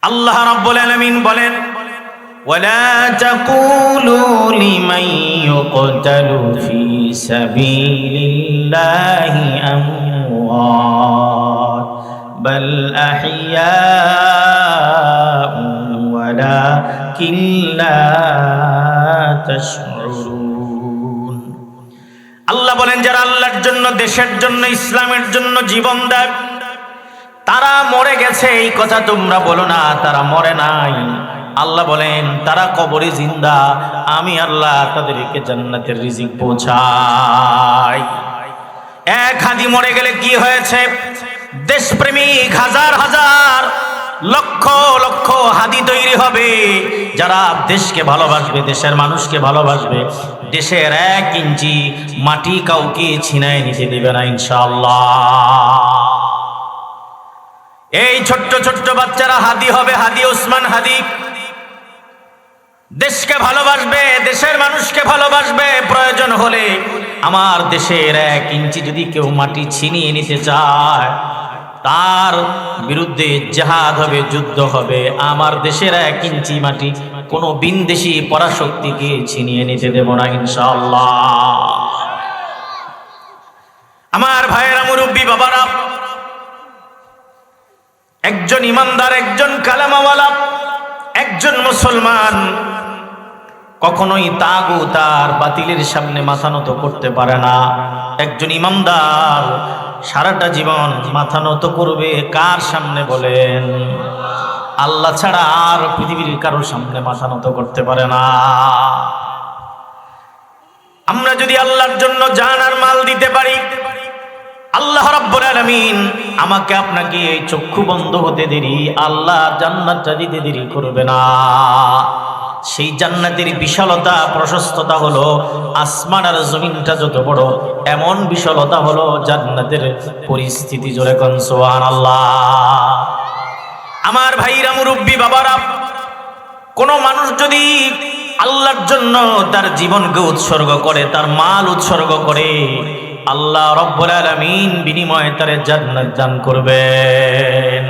আল্লাহ রাব্বুল আলামিন বলেন, ওয়ালা তাকুলু লিমান ইউকতালু ফি সাবিলিল্লাহি আমওয়াত বাল আহইয়াউ ওয়ালাকিন লা তাশউরুন। আল্লাহ বলেন, যারা আল্লাহর জন্য, দেশের জন্য, ইসলামের জন্য জীবন দেয় তারা মরে গেছে এই কথা তোমরা বলো না, তারা মরে নাই। আল্লাহ বলেন তারা কবরে জিন্দা, আমি আল্লাহ তাদেরকে জান্নাতের রিজিক পৌঁছাই। এক হাদি মরে গেলে কি হয়েছে? দেশপ্রেমিক হাজার হাজার লক্ষ লক্ষ হাদি তৈরি হবে, যারা দেশকে ভালোবাসবে, দেশের মানুষকে ভালোবাসবে। দেশের 1 ইঞ্চি মাটি কাউকে ছিনায় নিতে দেবে না ইনশাআল্লাহ। এই ছোট্ট ছোট্ট বাচ্চারা হাদি হবে, হাদি ওসমান হাদি। দেশকে ভালোবাসবে, দেশের মানুষকে ভালোবাসবে। প্রয়োজন হলে আমার দেশের 1 ইঞ্চি যদি কেউ মাটি ছিনিয়ে নিতে চায়, তার বিরুদ্ধে জিহাদ হবে, যুদ্ধ হবে। আমার দেশের 1 ইঞ্চি মাটি কোনো বিনদেশী পরাশক্তিকে ছিনিয়ে নিতে দেব না ইনশাআল্লাহ। আমার ভাইয়েরা, মুরব্বী বাবারা, একজন ইমানদার, একজন কালেমাওয়ালা, একজন মুসলমান কখনোই তাগুত আর বাতিলের সামনে মাথা নত করতে পারে না। একজন ইমানদার সারাটা জীবন মাথা নত করবে কার সামনে বলেন? আল্লাহ ছাড়া আর পৃথিবীর কারোর সামনে মাথা নত করতে পারে না। আমরা যদি আল্লাহর জন্য জান আর মাল দিতে পারি, আল্লাহ রাব্বুল আলামিন আমাকে আপনাকে এই চক্ষু বন্ধ হতে দেরি আল্লাহ জান্নাতটা দিতে দেরি করবে না। সেই জান্নাতের বিশালতা, প্রশস্ততা হলো আসমান আর জমিনটা যত বড়, এমন বিশালতা হলো জান্নাতের পরিস্থিতি। জোরে কোন সুবহানাল্লাহ। আমার ভাইরা, মুরব্বী বাবারা, কোন মানুষ যদি আল্লাহর জন্য তার জীবনকে উৎসর্গ করে, তার মাল উৎসর্গ করে, আল্লাহ রাব্বুল আলামিন বিনিময়ে তারে জান্নাত দান করবেন।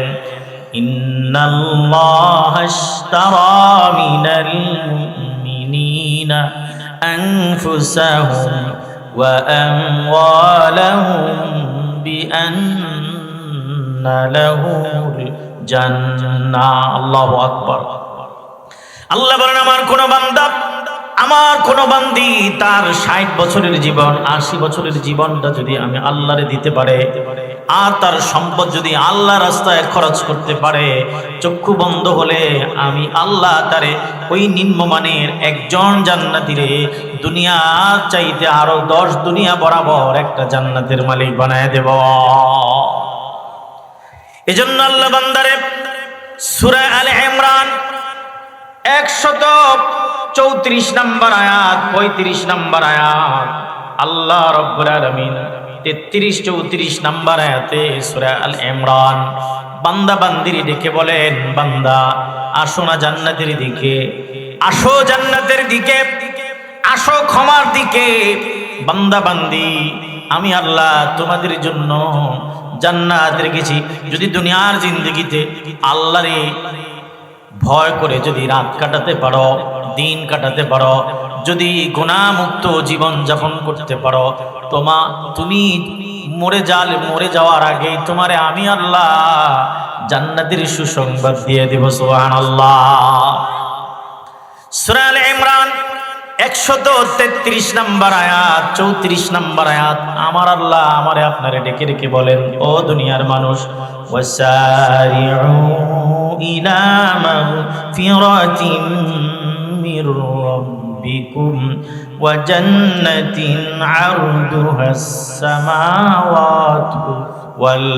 ইন্নাল্লাহা আশতারা মিনাল মুমিনিনা আনফুসাহুম ওয়া আমওয়ালাহুম বিআন্না লাহুমুল জান্নাহ। আল্লাহু আকবার। আল্লাহ বলেন, আমার কোন বান্দা, আমার কোন বান্দি তার 60 বছরের জীবন, 80 বছরের জীবনটা যদি আমি আল্লাহরে দিতে পারে, আর তার সম্পদ যদি আল্লাহ রাস্তায় খরচ করতে পারে, চক্ষু বন্ধ হলে আমি আল্লাহ তারে ওই নিম্নমানের একজন জান্নাতীরে দুনিয়ার চাইতে আরো 10 দুনিয়া বরাবর একটা জান্নাতের মালিক বানায় দেব। এজন্য আল্লাহ বান্দারে সূরা আলে ইমরান 134 নম্বর আয়াত, 35 নম্বর আয়াত, আল্লাহ রাব্বুল আলামিন 33-34 নম্বর আয়াতে সূরা আল ইমরান বান্দা বান্দির ডেকে বলেন, বান্দা আসো না জান্নাতের দিকে, আসো জান্নাতের দিকে, আসো ক্ষমার দিকে। বান্দা বান্দি, আমি আল্লাহ তোমাদের জন্য জান্নাত রেখেছি। যদি দুনিয়ার জিন্দেগিতে আল্লাহরে ভয় করে যদি রাত কাটাতে পারো, দিন কাটাতে পারো, যদি গুনাহমুক্ত জীবন যাপন করতে পারো, তুমি মরে যাওয়ার আগে তোমারে আমি আল্লাহ জান্নাতের সুসংবাদ দিয়ে দেব। সুবহানাল্লাহ। সূরা আলে ইমরান 133 নম্বর আয়াত, 34 নম্বর আয়াত, আমার আল্লাহ আমারে আপনারে ডেকে ডেকে বলেন, ও দুনিয়ার মানুষ, ওয়াসারিউ ইলা মাগফিরাতিন মির রাব্বিকুম ওয়া জান্নাতিন আরদুহাস সামাওয়াতু ওয়াল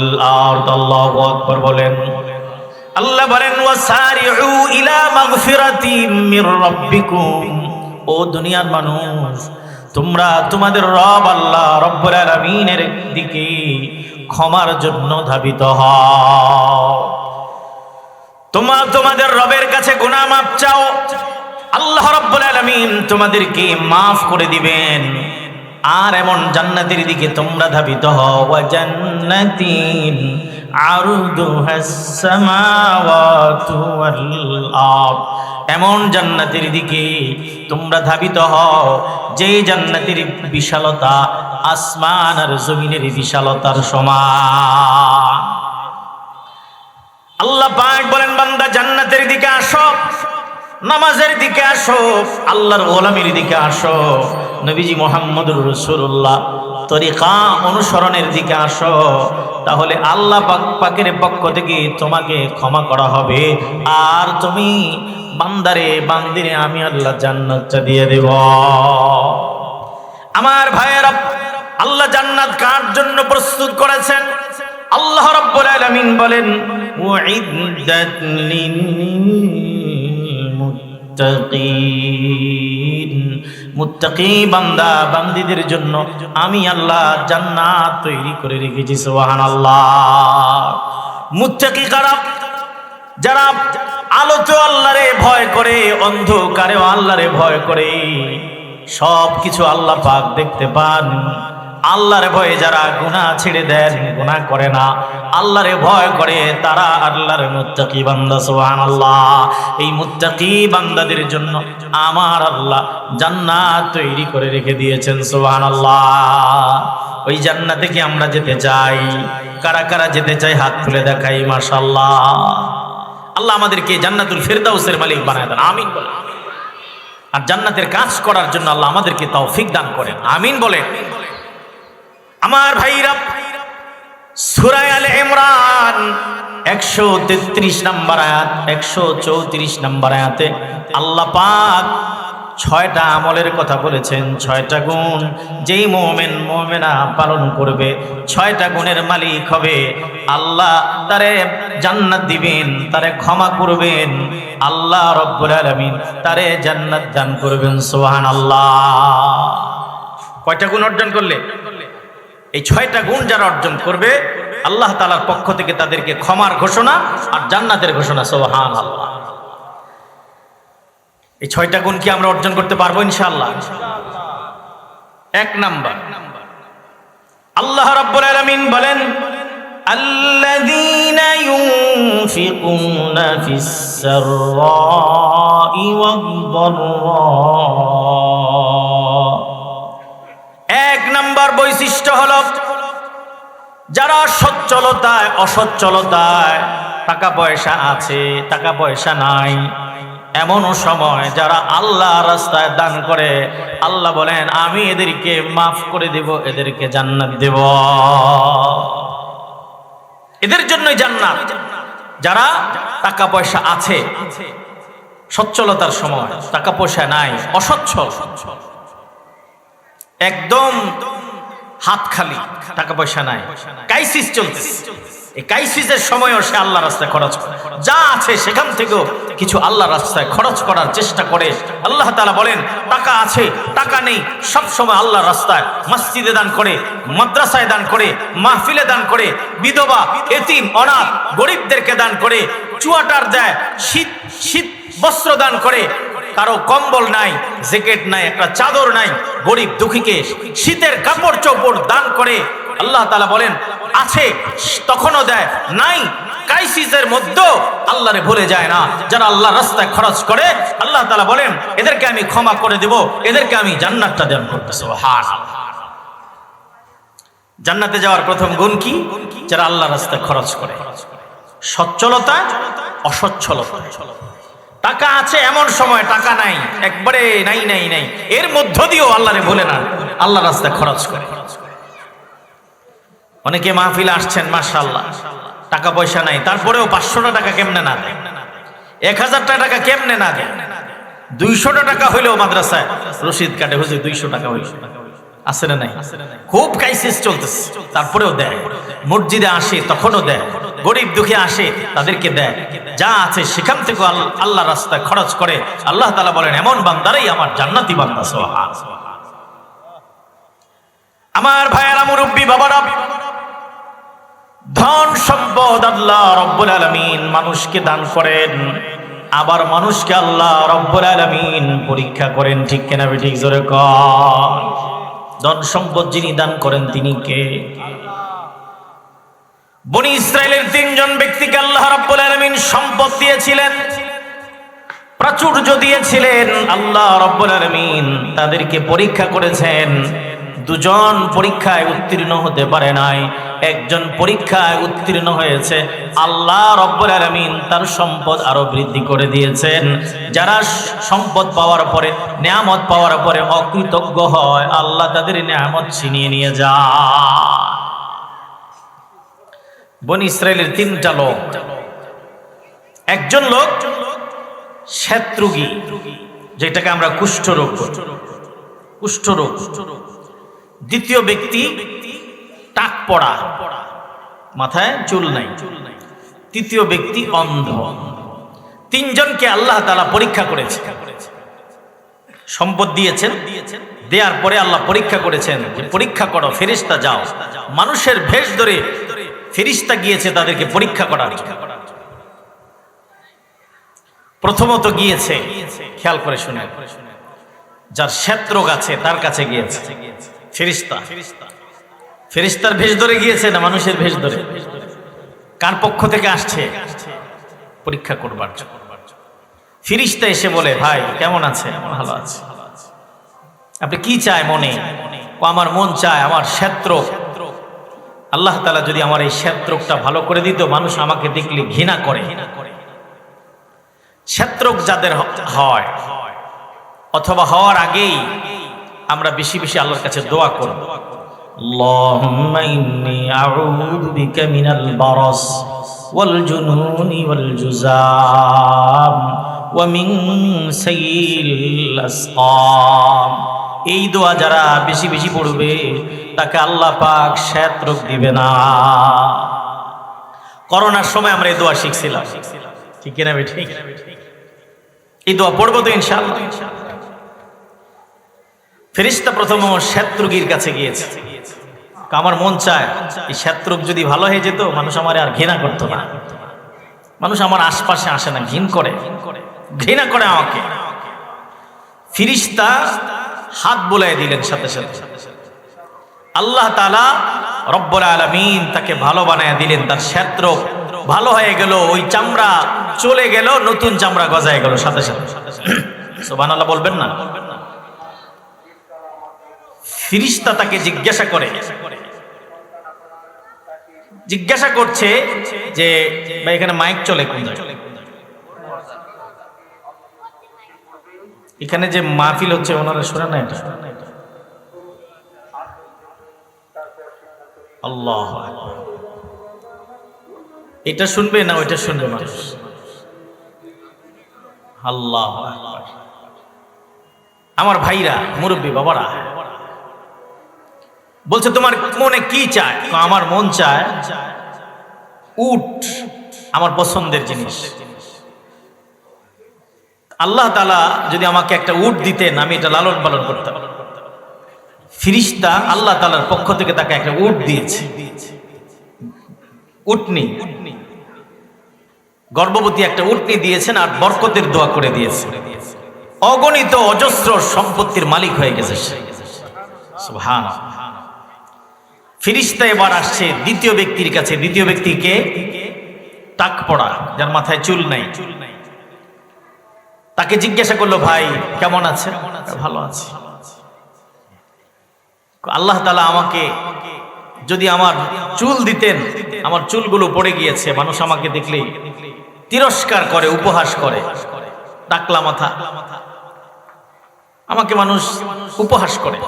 আরদ। আল্লাহু আকবার বলেন। আল্লাহ বলেন, ওয়াসারিউ ইলা মাগফিরাতিন মির রাব্বিকুম, ও দুনিয়ার মানুষ, তোমরা তোমাদের রব আল্লাহ রব্বুল আলামিনের দিকে ক্ষমার জন্য ধাবিত হও। তোমাদের রবের কাছে গুনাহ মাফ চাও, আল্লাহ রব্বুল আলামিন তোমাদেরকে মাফ করে দিবেন। আর এমন জান্নাতের দিকে তোমরা ধাবিত হও। ওয়া জান্নাতিন আরদুহাস সামাওয়াতু ওয়াল আরদ। এমন জান্নাতের দিকে তোমরা ধাবিত হও যে জান্নাতের বিশালতা আসমান আর জমিনের বিশালতার সমান। আল্লাহ পাক বলেন, বান্দা জান্নাতের দিকে আসো, নামাজের দিকে আসো, আল্লাহর গোলামির দিকে আসো, নবীজি মুহাম্মদুর রাসূলুল্লাহ তরিকা অনুসরণের দিকে আসো, তাহলে আল্লাহ পাকের পক্ষ থেকে তোমাকে ক্ষমা করা হবে। আর তুমি বান্দারে বান্দিরে আমি আল্লাহ জান্নাতটা দিয়ে দেব। আমার ভাইয়েরা, আল্লাহ জান্নাত কার জন্য প্রস্তুত করেছেন? আল্লাহ রাব্বুল আলামিন বলেন, উইদ্দাত লিল মুত্তাকিন। মুত্তাকি বান্দা বান্দীদের জন্য আমি আল্লাহ জান্নাত তৈরি করে রেখেছি। সুবহানাল্লাহ। মুত্তাকি কারা? যারা আলোতে আল্লাহরে ভয় করে, অন্ধকারেও আল্লাহরে ভয় করে, সব কিছু আল্লাহ পাক দেখতে পান। আল্লাহর ভয়ে যারা গুনাহ ছেড়ে দেন, গুনাহ করে না, আল্লাহরে ভয় করে, তারা আল্লাহর মুত্তাকি বান্দা। সুবহানাল্লাহ। এই মুত্তাকি বান্দাদের জন্য আমার আল্লাহ জান্নাত তৈরি করে রেখে দিয়েছেন। সুবহানাল্লাহ। ওই জান্নাতে কি আমরা যেতে চাই? কারা কারা যেতে চাই হাত তুলে দেখাই। মাশাআল্লাহ। আল্লাহ আমাদেরকে জান্নাতুল ফেরদাউসের মালিক বানায় দেন, আমিন বলেন। আর জান্নাতের কাজ করার জন্য আল্লাহ আমাদেরকে তৌফিক দান করেন, আমিন বলেন। আমার ভাইরা, সূরা আলে ইমরান 133 নম্বর আয়াত, 134 নম্বর আয়াতে আল্লাহ পাক 6টা আমলের কথা বলেছেন, 6টা গুণ যেই মুমিন মুমিনা পালন করবে, 6টা গুণের মালিক হবে, আল্লাহ তারে জান্নাত দিবেন, তারে ক্ষমা করবেন, আল্লাহ রাব্বুল আলামিন তারে জান্নাত দান করবেন। সুবহানাল্লাহ। কয়টা গুণ অর্জন করলে? এই 6টা গুণ যারা অর্জন করবে, আল্লাহ তাআলার পক্ষ থেকে তাদেরকে ক্ষমার ঘোষণা আর জান্নাতের ঘোষণা। সুবহানাল্লাহ। এই 6টা গুণ কি আমরা অর্জন করতে পারবো ইনশাআল্লাহ? 1 নাম্বার, আল্লাহ রাব্বুল আলামিন বলেন, আল্লাযীনা ইউনফিকুনা ফিস সাররাই ওয়াদ-দাররা। 1 নাম্বার বৈশিষ্ট্য হলো যারা সচ্ছলতায় অসচ্ছলতায়, টাকা পয়সা আছে টাকা পয়সা নাই, এমন সময় যারা আল্লাহ রাস্তায় দান করে, আল্লাহ বলেন আমি এদেরকে মাফ করে দেব, এদেরকে জান্নাত দেব। এদের জন্যই জান্নাত। যারা টাকা পয়সা আছে, সচ্ছলতার সময় টাকা পয়সা নাই, অসচ্ছল, একদম হাত খালি, টাকা পয়সা নাই, ক্রাইসিস চলতেছে, এই ক্রাইসিসের সময়ও সে আল্লাহ রাস্তায় খরচ করে, যা আছে সেখান থেকেও কিছু আল্লাহ রাস্তায় খরচ করার চেষ্টা করে। আল্লাহ তাআলা বলেন, টাকা আছে টাকা নেই, সব সময় আল্লাহ রাস্তায় মসজিদে দান করে, মাদ্রাসায় দান করে, মাহফিলে দান করে, বিধবা এতিম অনাথ গরিবদেরকে দান করে, চুয়াটার দেয়, শীত বস্ত্র দান করে, কারো কম্বল নাই, জ্যাকেট নাই, একটা চাদর নাই, গরিব দুঃখীকে শীতের কাপড় চোপড় দান করে। আল্লাহ তাআলা বলেন আছে তখনও দেয়, নাই ক্রাইসিসের মধ্যেও আল্লাহরে ভুলে যায় না। যারা আল্লাহ রাস্তায় খরচ করে, আল্লাহ তাআলা বলেন এদেরকে আমি ক্ষমা করে দেব, এদেরকে আমি জান্নাতটা দান করতেছি। সুবহানাল্লাহ। জান্নাতে যাওয়ার প্রথম গুণ কি? যারা আল্লাহ রাস্তায় খরচ করে, সচ্ছলতা অসচ্ছলতা। টাকা আছে এমন সময় টাকা নাই, একবারে নাই নাই নাই, এর মধ্য দিয়েও আল্লাহরে ভুলে না, আল্লাহ রাস্তায় খরচ করে। অনেকে মাহফিলে আসছেন, মাশাআল্লাহ, টাকা পয়সা নাই, তারপরেও 500 টাকা কেমনে না দেয়, 1000 টাকা কেমনে না দেয়, 200 টাকা হইলেও মাদ্রাসায় রসিদ কাটে, হুজুর 200 টাকা হইল, আছে না নাই? খুব ক্রাইসিস চলতেছে, তারপরেও দেয়। মসজিদে আসে তখনও দেয়, গরিব দুঃখী আসে তাদেরকে দেয়, যা আছে সেখান থেকে আল্লাহ রাস্তায় খরচ করে। আল্লাহ তাআলা বলেন এমন বান্দারাই আমার জান্নাতি বান্দা। সুবহানাল্লাহ। আমার ভাইয়েরা, মুরব্বী বাবারা, ধন সম্পদ আল্লাহ রাব্বুল আলামিন মানুষকে দান করেন, আবার মানুষকে আল্লাহ রাব্বুল আলামিন পরীক্ষা করেন, ঠিক কিনা ঠিক জোরে কর। ধন সম্পদ যিনি দান করেন তিনি কে? বনি ইসরায়েলের 3 জন ব্যক্তিকে আল্লাহ রাব্বুল আলামিন সম্পদ দিয়েছিলেন, প্রাচুর্য দিয়েছিলেন। আল্লাহ রাব্বুল আলামিন তাদেরকে পরীক্ষা করেছেন। 2 জন পরীক্ষায় উত্তীর্ণ হতে পারে নাই, 1 জন পরীক্ষায় উত্তীর্ণ হয়েছে। আল্লাহ রাব্বুল আলামিন তার সম্পদ আরো বৃদ্ধি করে দিয়েছেন। যারা সম্পদ পাওয়ার পরে, নিয়ামত পাওয়ার পরে অকৃতজ্ঞ হয়, আল্লাহ তাদের নিয়ামত ছিনিয়ে নিয়ে যায়। বনি ইসরায়েলের 3টা লোক, একজন লোক শ্বেতরোগী, যেটাকে আমরা কুষ্ঠরোগ বলি, কুষ্ঠরোগ। দ্বিতীয় ব্যক্তি টাক পড়া, মাথায় চুল নাই। তৃতীয় ব্যক্তি অন্ধ। 3 জনকে আল্লাহ তাআলা পরীক্ষা করেছে। সম্পদ দিয়েছেন, দেওয়ার পরে আল্লাহ পরীক্ষা করেছেন যে পরীক্ষা করো, ফেরেশতা যাও। মানুষের ভেষ ধরে ফেরেশতা গিয়েছে তাদেরকে পরীক্ষা করার। প্রথমত গিয়েছে, খেয়াল করে শুনে, যার শ্বেতরোগ আছে তার কাছে গিয়েছে ফেরেশতা। ফেরেশতার ভেষ ধরে গিয়েছে না মানুষের ভেষ ধরে? কার পক্ষ থেকে আসছে? পরীক্ষা করবার জন্য। ফেরেশতা এসে বলে, ভাই কেমন আছে? ভালো আছে। আপনি কি চায় মনে? ও আমার মন চায় আমার শ্বেতরোগ, আল্লাহ তাআলা যদি আমার এই শ্বেতরোগটা ভালো করে দিত, মানুষ আমাকে দেখলে ঘৃণা করে। শ্বেতরোগ যাদের হয় অথবা হওয়ার আগেই আমরা বেশি বেশি আল্লাহর কাছে দোয়া করব, আল্লাহুম্মা ইন্নী আউযু বিকা মিনাল বারাস ওয়াল জুনুনি ওয়াল জুযাম ওয়া মিন সাইয়্যিল আসকাম। এই দোয়া যারা বেশি বেশি পড়বে তাকে আল্লাহ পাক শ্বেতরোগ দিবে না। করোনার সময় আমরা এই দোয়া শিখছিলাম, ঠিক কিনা বেঠিক? এই দোয়া পড়বো তো ইনশাআল্লাহ। ফেরেশতা প্রথম শ্বেতরোগীর কাছে গিয়েছে, আমার মন চায় এই শ্বেতরোগ যদি ভালো হয়ে যেত, মানুষ আমার আর ঘৃণা করতো না, মানুষ আমার আশপাশে আসে না, ঘৃণা করে আমাকে। ফেরেশতা হাত বুলায় দিলেন, সাথে সাথে আল্লাহ তাআলা রব্বুল আলামিন তাকে ভালো বানায় দিলেন। তার শ্বেতরোগ ভালো হয়ে গেল, ওই চামড়া চলে গেল, নতুন চামড়া গজায় গেল সাথে সাথে। সুবহানাল্লাহ বলবেন না? ফেরেশতা তাকে জিজ্ঞাসা করছে যে ভাই এখানে মাইক চলে কোন জায়গায়? এখানে যে মাহফিল হচ্ছে ওনারা শুনে না এটা? আল্লাহ, এটা শুনবে না ওইটা শুনবে মানুষ? আল্লাহ, আমার ভাইরা, মুরব্বী বাবারা বলছে তোমার মনে কি চায়? আমার মন চায় উট, আমার পছন্দের জিনিস। আল্লাহ তাআলা যদি আমাকে একটা উট দিতেন, আমি এটা লালন পালন করতাম। ফেরেশতা আল্লাহ তাআলার পক্ষ থেকে তাকে একটা উট দিয়েছে, উটনি, গর্ভবতী একটা উটনি দিয়েছেন, আর বরকতের দোয়া করে দিয়েছে। অগণিত অজস্র সম্পত্তির মালিক হয়ে গেছে সে। সুবহানাল্লাহ। ফেরেশতা এবার আসছে দ্বিতীয় ব্যক্তির কাছে। দ্বিতীয় ব্যক্তিকে টাক পড়া, যার মাথায় চুল নাই, তাকে জিজ্ঞাসা করলো, ভাই কেমন আছে? ভালো আছে। আল্লাহ তাআলা আমাকে যদি আমার চুল দিতেন, আমার চুলগুলো পড়ে গিয়েছে, মানুষ আমাকে দেখলে তিরস্কার করে, উপহাস করে। টাকলা মাথা, আমাকে মানুষ উপহাস করে।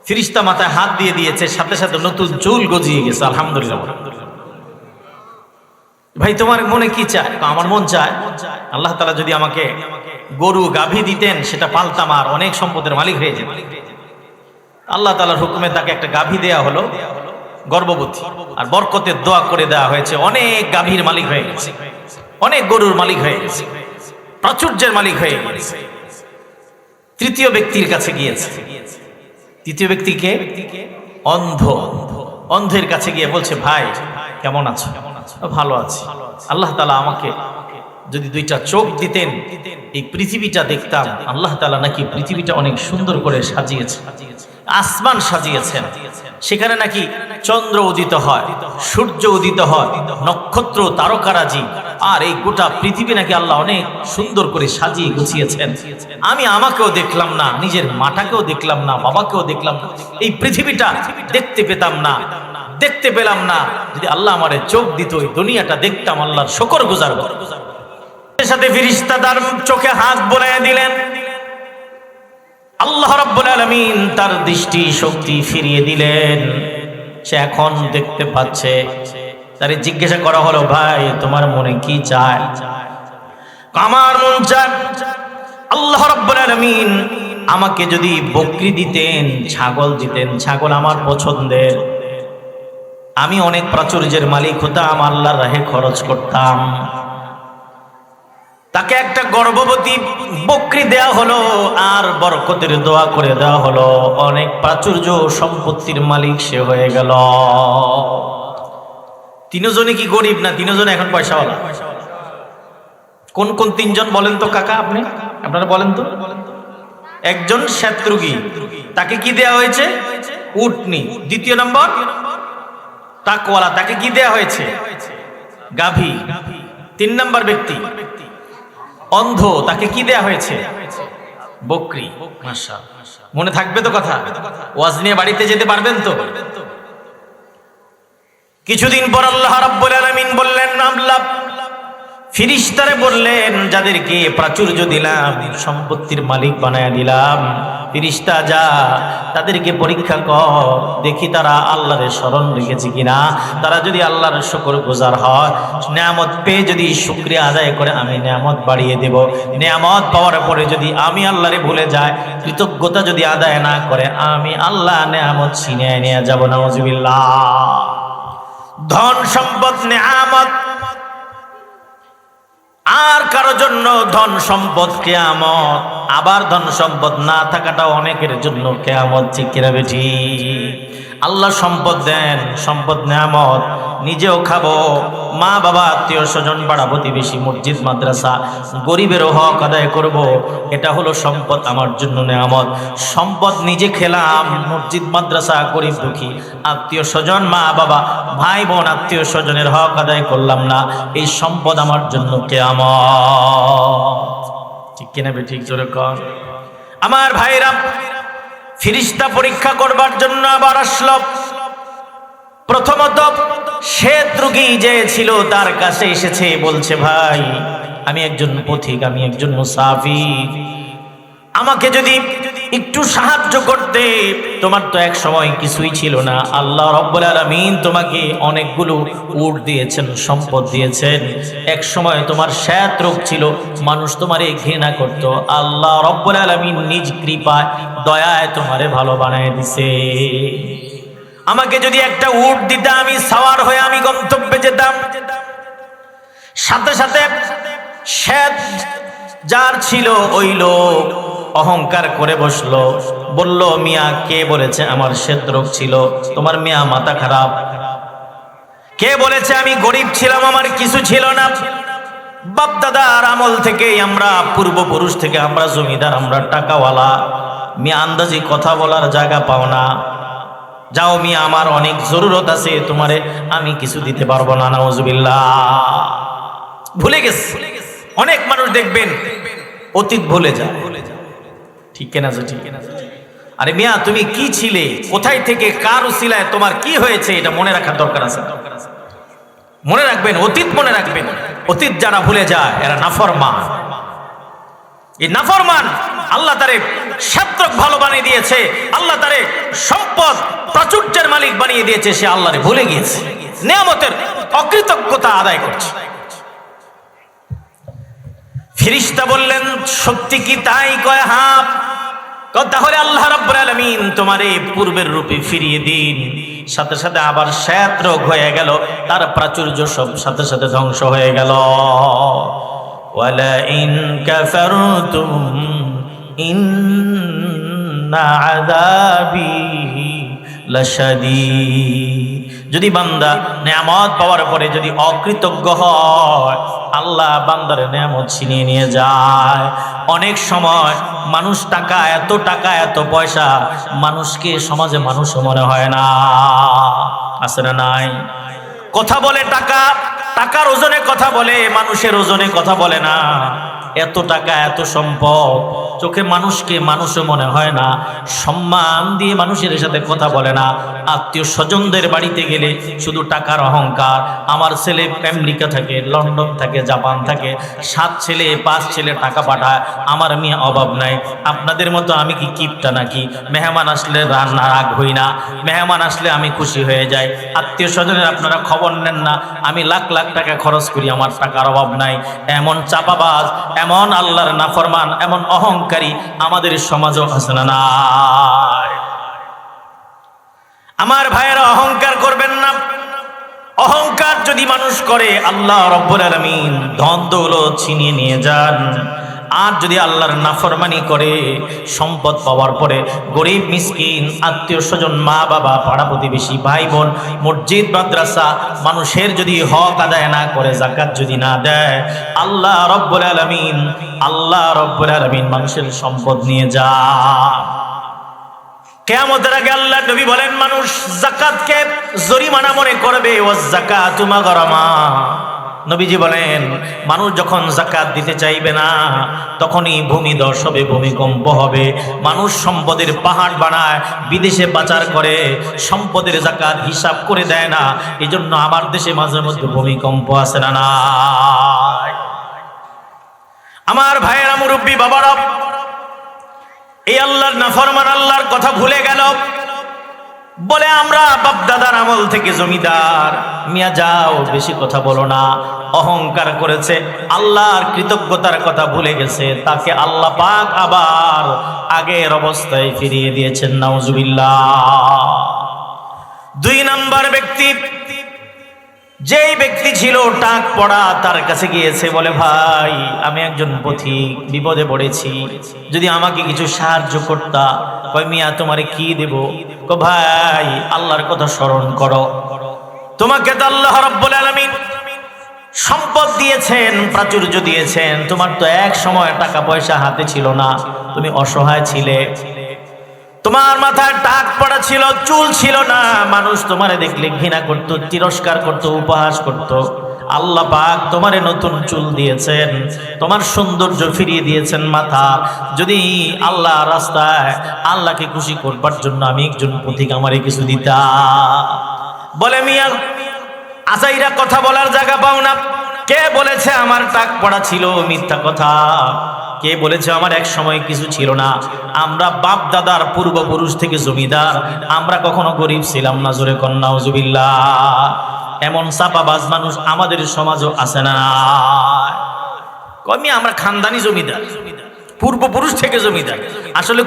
ফেরেশতা মাথায় হাত দিয়ে দিয়েছে, সাথে সাথে নতুন চুল গজিয়ে গেছে। আলহামদুলিল্লাহ। ভাই তোমার মনে কি চায়? আমার মন চায় আল্লাহ তাআলা যদি আমাকে গরু গাভী দিতেন, সেটা পালতাম আর অনেক সম্পদের মালিক হয়ে যেত। আল্লাহ তাআলার হুকুমে তাকে একটা গাভী দেয়া হলো, গর্ভবতী, আর বরকতের দোয়া করে দেওয়া হয়েছে। অনেক গাভীর মালিক হয়ে গেছে, অনেক গরুর মালিক হয়ে গেছে, প্রাচুর্যের মালিক হয়ে গেছে। তৃতীয় ব্যক্তির কাছে গিয়েছে। তৃতীয় ব্যক্তিকে অন্ধ, অন্ধের কাছে গিয়ে বলছে, ভাই কেমন আছো? ভালো আছি। আল্লাহ তাআলা আমাকে যদি 2টা চোখ দিতেন, এই পৃথিবীটা দেখতাম। আল্লাহ তাআলা নাকি পৃথিবীটা অনেক সুন্দর করে সাজিয়েছে, আসমান সাজিয়েছেন, সেখানে নাকি চন্দ্র উদিত হয়, সূর্য উদিত হয়, নক্ষত্র তারকারাজি, আর এই গোটা পৃথিবী নাকি আল্লাহ অনেক সুন্দর করে সাজিয়ে গুছিয়েছেন। আমি আমাকেও দেখলাম না, নিজের মাটাকেও দেখলাম না, বাবাকেও দেখলাম না, এই পৃথিবীটা দেখতে পেতাম না, দেখতে পেলাম না। যদি আল্লাহ আমারে চোখ দিত, এই দুনিয়াটা দেখতাম, আল্লাহর শুকর গুজার করব। এর সাথে ফেরেশতা তার চোখে হাত বোলাইয়া দিলেন। আল্লাহ রাব্বুল আলামিন তার দৃষ্টি শক্তি ফিরিয়ে দিলেন, সে এখন দেখতে পাচ্ছে। তারে জিজ্ঞাসা করা হলো, ভাই তোমার মনে কি চায়? আমার মন চায় আল্লাহ রাব্বুল আলামিন আমাকে যদি বকরি দিতেন, ছাগল দিতেন, ছাগল আমার পছন্দের, আমি অনেক প্রাচুর্যের মালিক হতাম, আল্লাহর রাহে খরচ করতাম। তাকে একটা গর্ভবতী বকরি দেয়া হলো, আর বরকতের দোয়া করে দেওয়া হলো, অনেক প্রাচুর্য সম্পত্তির মালিক সে হয়ে গেল। তিনজনে কি গরিব না? তিনজনে এখন পয়সাওয়ালা। কোন কোন তিনজন বলেন তো কাকা? আপনারা বলেন তো। একজন শত্রুগী, তাকে কি দেয়া হয়েছে? উটনি। দ্বিতীয় নম্বর তাকওয়ালা, তাকে কি দেয়া হয়েছে? গাভী। 3 নম্বর ব্যক্তি অন্ধ, তাকে কি দেয়া হয়েছে? বকরি। মাশাআল্লাহ, মনে থাকবে তো কথা? ওয়াজ নিয়ে বাড়িতে যেতে পারবেন তো? কিছুদিন পর আল্লাহ রাব্বুল আলামিন বললেন, আল্লাহ ফেরেশতারে বললেন, যাদেরকে প্রাচুর্য দিলাম, সম্পত্তির মালিক বানায়া দিলাম, ফেরেশতা যা তাদেরকে পরীক্ষা কর, দেখি তারা আল্লাহর স্মরণ রেখেছে কিনা। তারা যদি আল্লাহর শুকরগুজার হয়, নিয়ামত পেয়ে যদি শুকরিয়া আদায় করে, আমি নিয়ামত বাড়িয়ে দেব। নিয়ামত পাওয়ার পরে যদি আমি আল্লাহরে ভুলে যায়, কৃতজ্ঞতা যদি আদায় না করে, আমি আল্লাহ নিয়ামত ছিনিয়ে নিয়ে যাব। নাউজুবিল্লাহ। ধন সম্পদ নিয়ামত, আর কারো জন্য ধন সম্পদ কিয়ামত, আবার ধন সম্পদ না থাকাটা অনেকের জন্য কিয়ামত। ঠিক কিনা বেঠি? আল্লাহ সম্পদ দেন, সম্পদ নিয়ামত, নিজেও খাবো, মা বাবা আত্মীয় স্বজন পাড়া প্রতিবেশী মসজিদ মাদ্রাসা গরিবেরও হক আদায় করব, এটা হলো সম্পদ আমার জন্য নিয়ামত। সম্পদ নিজে খেলাম, মসজিদ মাদ্রাসা গরিব দুঃখী আত্মীয় স্বজন মা বাবা ভাই বোন আত্মীয় স্বজনের হক আদায় করলাম না, এই সম্পদ আমার জন্য কিয়ামত। ঠিক কিনা বেঠিক? জোরে কর। আমার ভাইরা, ফেরেশতা পরীক্ষা করবার জন্য আবার আসলো। প্রথমত শ্বেত রোগী যে ছিল তার কাছে এসেছে, বলছে, ভাই আমি একজন পথিক, আমি একজন মুসাফির, আমাকে যদি একটু সাহায্য করতে। তোমার তো এক সময় কিছুই ছিল না, আল্লাহ রাব্বুল আলামিন তোমাকে অনেকগুলো উট দিয়েছেন, সম্পদ দিয়েছেন। এক সময় তোমার শ্বেত রোগ ছিল, মানুষ তোমারে ঘৃণা করত, আল্লাহ রাব্বুল আলামিন নিজ কৃপায় দয়ায় তোমারে ভালো বানায় দিছে। আমাকে যদি একটা উট দিতে, আমি সাওয়ার হয়ে আমি গন্তব্যে যেতাম। সাথে সাথে শ্বেত যার ছিল ওই লোক অহংকার করে বসলো, বলল, মিয়া কে বলেছে আমার শ্বেত রোগ ছিল? তোমার মিয়া মাথা খারাপ। কে বলেছে আমি গরিব ছিলাম, আমার কিছু ছিল না? বাপ দাদার আমল থেকে আমরা, পূর্বপুরুষ থেকে আমরা জমিদার, আমরা টাকাওয়ালা। মিয়া আন্দাজি কথা বলার জায়গা পাও না। যাও মিয়া, আমার অনেক জরুরত আছে, তোমারে আমি কিছু দিতে পারবো না। নাউজুবিল্লাহ। ভুলে গেছে। অনেক মানুষ দেখবেন অতীত ভুলে যায়। ঠিক কিনা? ঠিক কিনা? আরে মিয়া, তুমি কি ছিলে, কোথায় থেকে, কার উসিলায় তোমার কি হয়েছে, এটা মনে রাখার দরকার আছে। মনে রাখবেন, অতীত মনে রাখবেন। অতীত যারা ভুলে যায় এরা নাফরমান। এই নাফরমান আল্লাহ তারে শাত্রক ভালো বানিয়ে দিয়েছে, আল্লাহ তারে সম্পদ প্রাচুর্যের মালিক বানিয়ে দিয়েছে, সে আল্লাহরে ভুলে গিয়েছে, নিয়ামতের অকৃতজ্ঞতা আদায় করছে। ফেরেশতা বললেন, সত্যি কি তাই? কয় হ্যাঁ। তাহলে আল্লাহ রাব্বুল আলামিন তোমারে পূর্বের রূপে ফিরিয়ে দিন। সাথে সাথে আবার শ্বেত রোগ হয়ে গেল, তার প্রাচুর্য সব সাথে সাথে ধ্বংস হয়ে গেল। ওয়ালা ইন কাফারতুম ইন্না আযাবি লাশাদীদ। যদি বান্দা নিয়ামত পাওয়ার পরে যদি অকৃতজ্ঞ হয়, আল্লাহ বান্দার নেয়ামত ছিনিয়ে নিয়ে যায়। অনেক সময় মানুষ টাকা এত পয়সা, মানুষকে সমাজে মানুষ মনে হয় না। আছে না নাই? কথা বলে টাকার ওজনে কথা বলে, মানুষের ওজনে কথা বলে না। এত টাকা এত সম্পদ, চোখে মানুষকে মানুষও মনে হয় না, সম্মান দিয়ে মানুষের সাথে কথা বলে না। আত্মীয় স্বজনদের বাড়িতে গেলে শুধু টাকার অহংকার। আমার ছেলে আমেরিকা থাকে, লন্ডন থাকে, জাপান থাকে, 7 ছেলে 5 ছেলে টাকা পাঠায়, আমার মেয়ে অভাব নাই। আপনাদের মতো আমি কি কিপটা নাকি? মেহমান আসলে রাগ হই না, মেহমান আসলে আমি খুশি হয়ে যাই। আত্মীয় স্বজনের আপনারা খবর নেন না, আমি লাখ লাখ টাকা খরচ করি, আমার টাকার অভাব নাই। এমন চাপাবাজ, এমন আল্লাহর নাফরমান, এমন অহংকারী আমাদের সমাজও আছে না নাই? আমার ভাইয়েরা, অহংকার করবেন না। অহংকার যদি মানুষ করে, আল্লাহ রাব্বুল আলামিন ধন দৌলত ছিনিয়ে নিয়ে যান। আর যদি আল্লাহর নাফরমানি করে, সম্পদ পাওয়ার পরে গরিব মিসকিন, আত্মীয় স্বজন, মা বাবা, পাড়া প্রতিবেশী, ভাই বোন, মসজিদ মাদ্রাসা, মানুষের যদি হক আদায় না করে, যাকাত যদি না দেয়, আল্লাহ রাব্বুল আলামিন মানুষের সম্পদ নিয়ে যায়। কিয়ামতের আগে আল্লাহ নবী বলেন, মানুষ যাকাতকে জরিমানা মনে করবে, ওয়াজ যাকাতু মাগরামা। নবীজি বলেন, মানুষ যখন যাকাত দিতে চাইবে না, তখনই ভূমিধস হবে, ভূমিকম্প হবে। মানুষ সম্পদের পাহাড় বানায়, বিদেশে পাচার করে, সম্পদের যাকাত হিসাব করে দেয় না। এই জন্য আমার দেশে মাঝে মধ্যে ভূমিকম্প আসে না নাই? আমার ভাইয়েরা, মুরব্বী বাবারা, এই আল্লাহর নাফরমান আল্লাহর কথা ভুলে গেল, বলে আমরা বাপ দাদার আমল থেকে জমিদার। মিয়া যাও, বেশি কথা বলো না। অহংকার করেছে, আল্লাহর কৃতজ্ঞতার কথা ভুলে গেছে, তাকে আল্লাহ পাক আবার আগের অবস্থায় ফিরিয়ে দিয়েছেন। নাউজুবিল্লাহ। 2 নাম্বার ব্যক্তি, যেই ব্যক্তি ছিল টাক পড়া, তার কাছে গিয়েছে, বলে ভাই আমি একজন পথিক, বিপদে পড়েছি, যদি আমাকে কিছু সাহায্য করতা। কয় মিয়া তোমারে কি দেব? কয় ভাই আল্লাহর কথা স্মরণ করো, তোমাকে তো আল্লাহ রাব্বুল আলামিন সম্পদ দিয়েছেন, প্রাচুর্য দিয়েছেন। তোমার তো এক সময় টাকা পয়সা হাতে ছিল না, তুমি অসহায় ছিলে, তোমার মাথায় টাক পড়া ছিল, চুল ছিল না, মানুষ তোমারে দেখলে ঘৃণা করত, তিরস্কার করত, উপহাস করত। আল্লাহ পাক তোমারে নতুন চুল দিয়েছেন, তোমার সৌন্দর্য ফিরিয়ে দিয়েছেন মাথা। যদি আল্লাহ রাস্তায় আল্লাহকে খুশি করবার জন্য আমি একজন পথিক, আমারে কিছু দিতা। বলে মিয়া আসাইরা কথা বলার জায়গা পাও না। কে বলেছে আমার টাক পড়া ছিল? মিথ্যা কথা। কে বলেছে আমার এক সময় কিছু ছিল না? আমরা বাপ দাদার পূর্বপুরুষ থেকে জমিদার, আমরা কখনো গরিব ছিলাম না। জোরে কন নাউজুবিল্লাহ। এমন চাপাবাজ মানুষ আমাদের সমাজও আছে না? কমি আমরা খানদানি জমিদার, পূর্বপুরুষ থেকে জমিদার। আসলে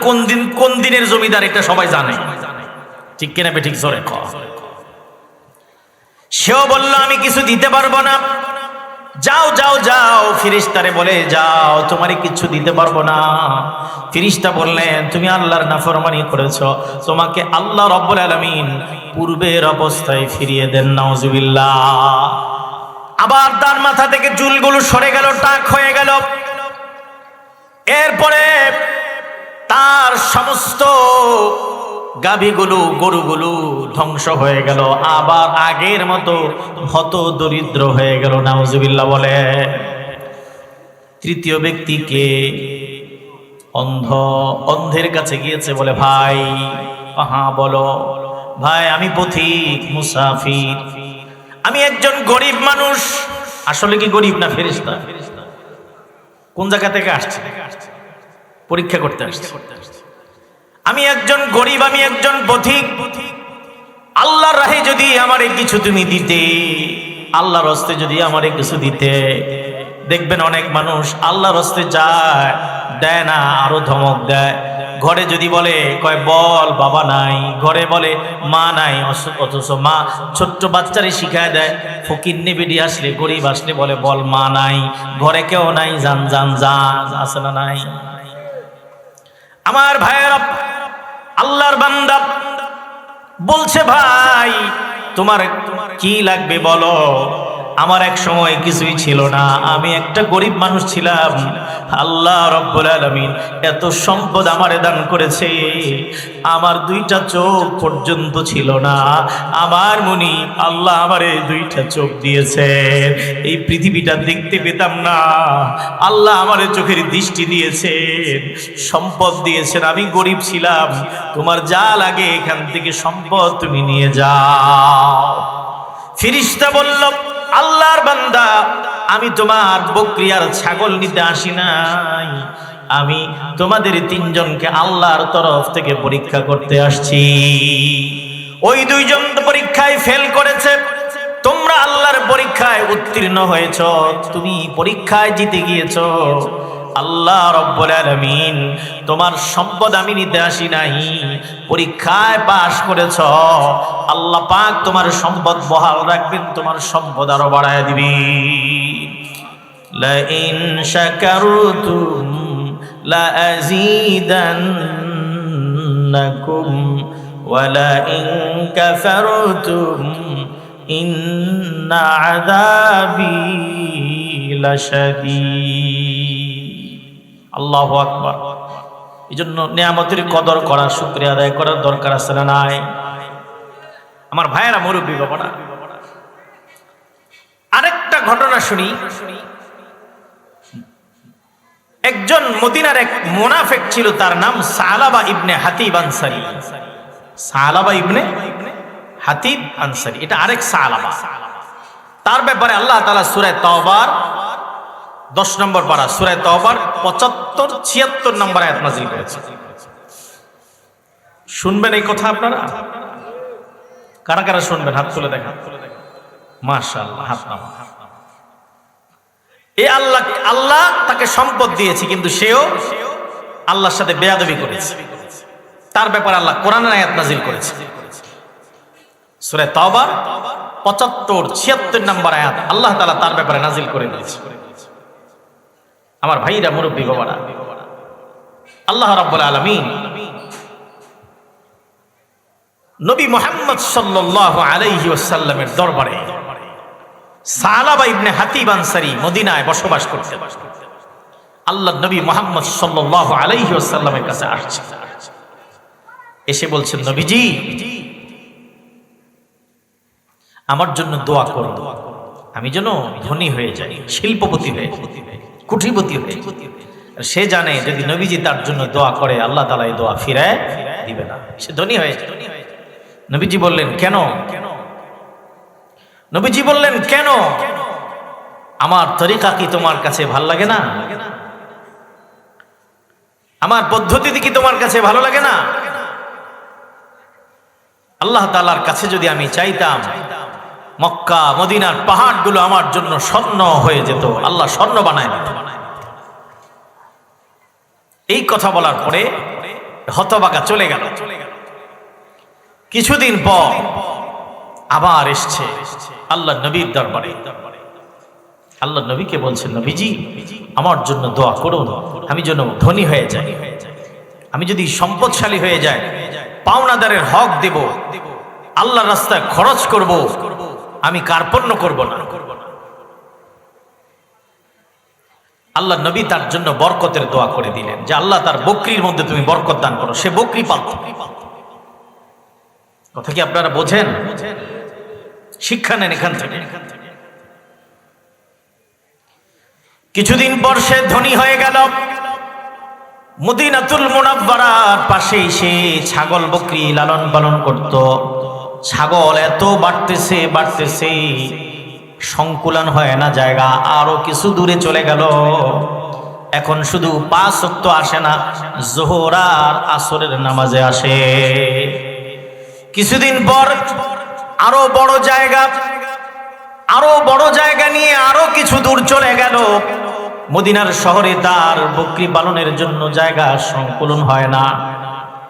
কোন দিনের জমিদার এটা সবাই জানে, ঠিক কিনা বে ঠিক? জোরে কন। সেও বলল আমি কিছু দিতে পারবো না। যাও যাও যাও, ফিরিস্তারে বলে যাও, তোমারে কিছু দিতে পারবো না। ফিরিস্তা বললেন তুমি আল্লাহর নাফরমানি করেছো, তোমাকে আল্লাহ রাব্বুল আলামিন পূর্বের অবস্থায় ফিরিয়ে দেন। নাউজুবিল্লাহ। আবার তার মাথা থেকে চুলগুলো সরে গেল, টাক হয়ে গেল। এরপরে তার সমস্ত গাভীগুলো, গরুগুলো ধ্বংস হয়ে গেল, আবার আগের মতো হত দরিদ্র হয়ে গেল। নাউজুবিল্লাহ বলে। তৃতীয় ব্যক্তিকে অন্ধের কাছে গিয়েছে, বলে ভাই হ্যাঁ বলো। ভাই আমি পথিক, মুসাফির, আমি একজন গরিব মানুষ। আসলে কি গরিব না ফেরেশতা? কোন জায়গা থেকে আসছে? পরীক্ষা করতে আসছে। আমি একজন গরিব, আমি একজন পথিক। আল্লাহর রাহে যদি আমারে কিছু তুমি দিতে, আল্লাহর রাস্তায় যদি আমারে কিছু দিতে। দেখবেন অনেক মানুষ আল্লাহর রাস্তায় যায়, দেয় না, আরো ধমক দেয়। ঘরে যদি বলে, কয় বল বাবা নাই, ঘরে বলে মা নাই, অথচ মা ছোট্ট বাচ্চারে শিখায় দেয়। ফকিন্নি বেডি আসলে, গরিব আসলে বলে বল মা নাই, ঘরে কেউ নাই, জান জান জান, আছে না নাই? আমার ভাইয়েরা, আল্লাহর বান্দা বলছে ভাই তোমার কি লাগবে বলো। আমার এক সময় কিছুই ছিল না, আমি একটা গরিব মানুষ ছিলাম। আল্লাহ রাব্বুল আলামিন এত সম্পদ আমারে দান করেছে, আমার দুইটা চোখ পর্যন্ত ছিল না। আমার মুনি আল্লাহ আমারে দুইটা চোখ দিয়েছেন, এই পৃথিবীটা দেখতে পেতাম না, আল্লাহ আমারে চোখের দৃষ্টি দিয়েছেন, সম্পদ দিয়েছেন। আমি গরিব ছিলাম, তোমার যা লাগে এখান থেকে সম্পদ তুমি নিয়ে যাও। ফেরেশতা বলল, আল্লাহর বান্দা, আমি তোমার বকরি আর ছাগল নিতে আসি নাই, আমি তোমাদের তিনজনকে আল্লাহর তরফ থেকে পরীক্ষা করতে আসছি। ওই দুইজন তো পরীক্ষায় ফেল করেছে, তোমরা আল্লাহর পরীক্ষায় উত্তীর্ণ হয়েছ, তুমি পরীক্ষায় জিতে গিয়েছো। আল্লাহ রাব্বুল আলামিন তোমার সম্পদ আমি নিতে আসি নাই, পরীক্ষায় পাশ করেছ, আল্লাহ পাক তোমার সম্পদ বহাল রাখবেন, তোমার সম্পদ আরো বাড়ায় দিবেন। লা ইন শাকারতুম লা আযীদান্নাকুম ওয়া লা ইন কাফারতুম ইন্না আযাবি লাশাদীদ। আল্লাহু আকবার। এই জন্য নিয়ামতের কদর করা, শুকরিয়া আদায় করার দরকার আছে না নাই? আমার ভাইয়েরা, মুরব্বী বাবারা, আরেকটা ঘটনা শুনি। একজন মদিনার এক মুনাফিক ছিল, তার নাম সালাবা ইবনে হাতিব আনসারী। সালাবা ইবনে হাতিব আনসারী, এটা আরেক সালাবা। তার ব্যাপারে আল্লাহ তাআলা সূরা তাওবার 10 নম্বর পারা, সূরা তাওবার 75-76 নম্বর আয়াত নাযিল করেছে। শুনবেন এই কথা আপনারা? কারা কারা শুনবেন? হাত তুলে দেখান। মাশাআল্লাহ, হাত নামান। এই আল্লাহ তাকে সম্পদ দিয়েছে, কিন্তু সেও আল্লাহর সাথে বেয়াদবি করেছে। তার ব্যাপারে আল্লাহ কোরআনের আয়াত নাযিল করেছে। সূরা তাওবার 75-76 নম্বর আয়াত আল্লাহ তাআলা তার ব্যাপারে নাযিল করে দিয়েছে। আমার ভাইরা, মুরব্বী বাবারা, আল্লাহ রাব্বুল আলামিন নবী মুহাম্মদ সাল্লাল্লাহু আলাইহি ওয়াসাল্লামের দরবারে সালাবা ইবনে হাতিব আনসারী মদিনায় বসবাস করতেন। আল্লাহ নবী মুহাম্মদ সাল্লাল্লাহু আলাইহি ওয়াসাল্লামের কাছে আসছে, এসে বলছেন, নবীজি আমার জন্য দোয়া করুন, আমি যেন ধনী হয়ে যাই, শিল্পপতি হয়ে, কুটিপতি হয়ে। সে জানে যদি নবীজি তার জন্য দোয়া করে আল্লাহ তাআলা এই দোয়া ফিরায় দিবে না, সে ধনী হয়ে যায়। নবীজি বললেন, কেন? নবীজি বললেন, কেন? আমার তরিকা কি তোমার কাছে ভালো লাগে না? আমার পদ্ধতি কি তোমার কাছে ভালো লাগে না? আল্লাহ তাআলার কাছে যদি আমি চাইতাম, মক্কা মদিনার পাহাড়গুলো আমার জন্য স্বর্ণ হয়ে যেত, আল্লাহ স্বর্ণ বানায় দিত। এই কথা বলার পরে হতবাকা চলে গেল। কিছুদিন পর আবার এসছে আল্লাহ নবীর দরবারে। আল্লাহ নবীকে বলছেন, নবীজি আমার জন্য দোয়া করুন, আমি যেন ধনী হয়ে যাই, আমি যদি সম্পদশালী হয়ে যাই, পাওনাদারের হক দেব, আল্লাহর রাস্তায় খরচ করব, আমি কার্পণ্য করব না। আল্লাহ নবী তার জন্য বরকতের দোয়া করে দিলেন, যে আল্লাহ তার বকরির মধ্যে তুমি বরকত দান করো। সে বকরি পালতো। কথা কি আপনারা বোঝেন? শিক্ষা নেন এখান থেকে। কিছুদিন পর সে ধনী হয়ে গেল। মদিনাতুল মুনাওয়ারার পাশেই সে ছাগল বকরি লালন পালন করত। ছাগল এত বাড়তেছে, সংকুলন হয় না জায়গা, আরো কিছু দূরে চলে গেল। এখন শুধু 5 ওয়াক্ত আসে না, যোহর আর আসরের নামাজে আসে। কিছুদিন পর আরো বড় জায়গা নিয়ে আরো কিছু দূর চলে গেল। মদিনার শহরে তার বকরি পালনের জন্য জায়গা সংকুলন হয় না।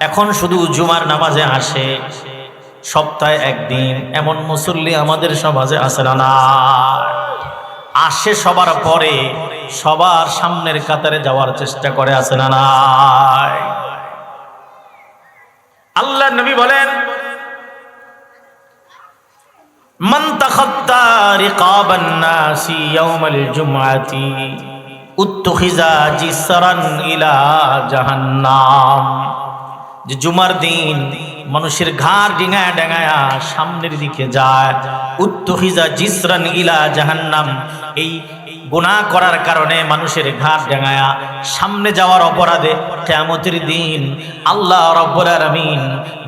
এখন শুধু জুমার নামাজে আসে, সপ্তাহে একদিন। এমন মুসল্লি আমাদের সমাজে আছে না? আসে সবার পরে, সবার সামনের কাতারে যাওয়ার চেষ্টা করে, আছে না? আল্লাহ নবী বলেন, মান তাখাত্তা খাত্তা রিকাবান নাসি ইয়াউমাল জুমআতি উত্তুখিযা জিসরান ইলা জাহান্নাম। যে জুমার দিন মানুষের ঘাড় ডিঙায়া ডাঙায়া সামনের দিকে যায়, উত্তুখিযা জিসরান ইলা জাহান্নাম। এই গুনাহ করার কারণে মানুষের ঘাড় ডাঙায়া সামনে যাওয়ার অপরাধে কিয়ামতের দিন আল্লাহ রাব্বুল আলামিন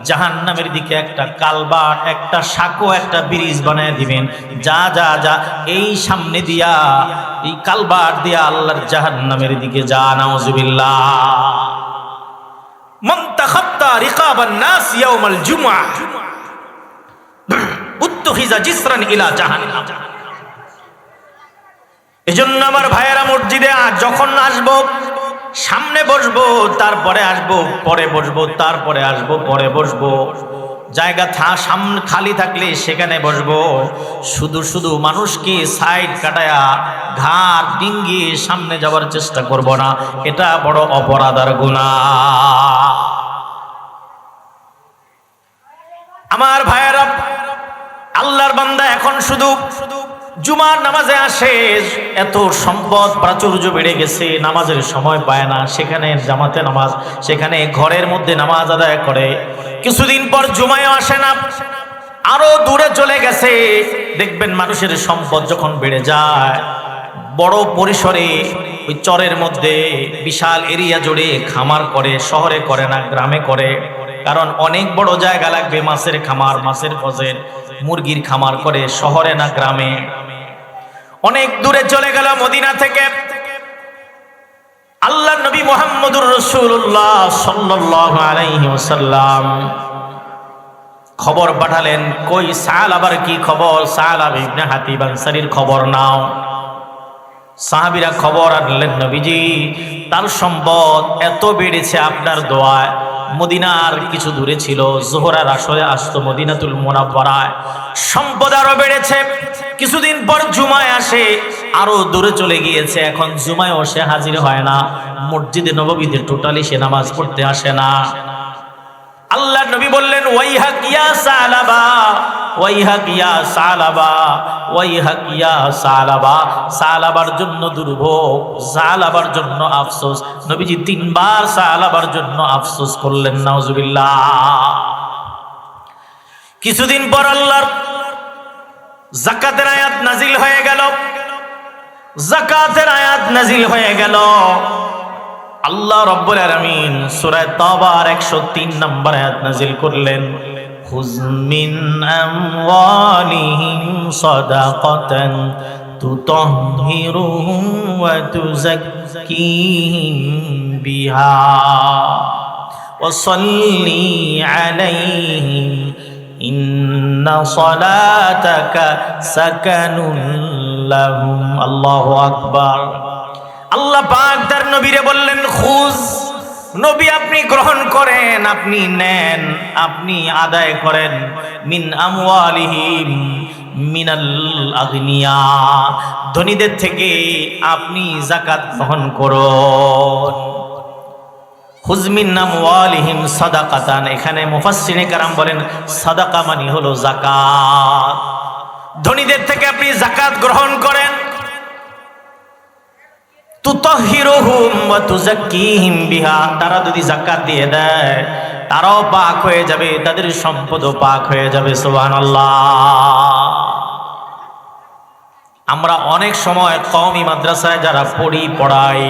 জাহান্নামের দিকে একটা কালবার, একটা সাঁকো, একটা ব্রিজ বানায় দিবেন। যা যা যা এই সামনে দিয়া, এই কালবার দিয়া আল্লাহর জাহান্নামের দিকে যা। নাউজুবিল্লাহ। মান তাখাত্তা রিকাবান নাস ইয়াউমাল জুমআহ উত্তুখিযা জিসরান ইলা জাহান্নাম। এজন্য আমার ভাইয়েরা, মসজিদে যখন আসবো সামনে বসবো, তারপরে আসবো, পরে বসবো, তারপরে আসবো, পরে বসবো। জায়গা সামনে খালি থাকলে সেখানে বসবো। শুধু শুধু মানুষকে সাইড কাটায়া ঘাড় ডিঙ্গিয়ে সামনে যাওয়ার চেষ্টা করব না, এটা বড় অপরাধ আর গুনাহ। আমার ভাইয়েরা, আল্লাহর বান্দা এখন শুধু জুমার নামাজে আসে, এত সম্পদ প্রাচুর্য বেড়ে গেছে, নামাজের সময় পায় না, সেখানে জামাতে নামাজ, সেখানে ঘরের মধ্যে নামাজ আদায় করে। কিছুদিন পর জুমায় আসে না, আরো দূরে চলে গেছে। দেখবেন মানুষের সম্পদ যখন বেড়ে যায়, বড় পরিসরে ওই চরের মধ্যে বিশাল এরিয়া জুড়ে খামার করে, শহরে করে না, গ্রামে করে। কারণ অনেক বড় জায়গা লাগবে মাছের খামার, মাছের ফজের, মুরগির খামার করে, শহরে না গ্রামে। অনেক দূরে চলে গেল মদিনা থেকে আল্লাহ নবী মুহাম্মদুর রাসূলুল্লাহ সাল্লাল্লাহু আলাইহি ওয়াসাল্লাম খবর পাঠালেন, কই সাহাবার কি খবর? সাহাব ইবনে হাতিব আনসারীর খবর নাও। সাহাবীরা খবর আনলেন, নবীজি তার সম্পদ এত বেড়েছে আপনার দোয়ায়। মদিনার কিছু দূরে ছিল, জোহরার আসরে আসতো মদিনাতুল মুনাওয়ারায়, সম্পদ আরো বেড়েছে। কিছুদিন পর জুমায় আসে, আরো দূরে চলে গিয়েছে। এখন জুমায় সে হাজির হয় না, মসজিদে নববীতে টোটালি সে নামাজ পড়তে আসে না। আল্লাহ নবী বললেন, ওয়াইহাক ইয়া সালাবা, ওয়াইহাক ইয়া সালাবা, ওয়াইহাক ইয়া সালাবা। সালাবার জন্য দুর্ভোগ, সালাবার জন্য আফসোস। নবীজি তিনবার সালাবার জন্য আফসোস করলেন। নাউজুবিল্লাহ। কিছুদিন পর আল্লাহর যাকাতের আয়াত নাজিল হয়ে গেল। যাকাতের আয়াত নাজিল হয়ে গেল। আল্লাহ রাব্বুল আলামিন সূরা তাওবার 103 নম্বর আয়াত নাজিল করলেন, খুয মিন আমওয়ালিহিম সাদাকাতান তুতাহহিরুহুম ওয়া তুযাক্কিহিম বিহা ওয়া সাল্লি আলাইহিম ইন্না সালাতাকা সাকানুন লাহুম। আল্লাহু আকবার। আল্লাহ পাক তার নবীরে বললেন, খুজ, নবী আপনি গ্রহণ করেন, আপনি নেন, আপনি আদায় করেন, মিন আমওয়ালিহিম মিনাল আগনিয়া, ধনীদের থেকে আপনি যাকাত গ্রহণ করুন। খুজ মিন আমওয়ালিহিম সাদাকাতান, এখানে মুফাসসিরিনে কেরাম বলেন সাদাকা মানে হলো যাকাত। ধনীদের থেকে আপনি যাকাত গ্রহণ করেন। তুতাহহিরুহুম ওয়া তুযাক্কিহিম বিহা, তারা যদি যাকাত দিয়ে দেয় তারাও পাক হয়ে যাবে, তাদের সম্পদও পাক হয়ে যাবে। সুবহানাল্লাহ। আমরা অনেক সময় কওমি মাদ্রাসায় যারা পড়াই,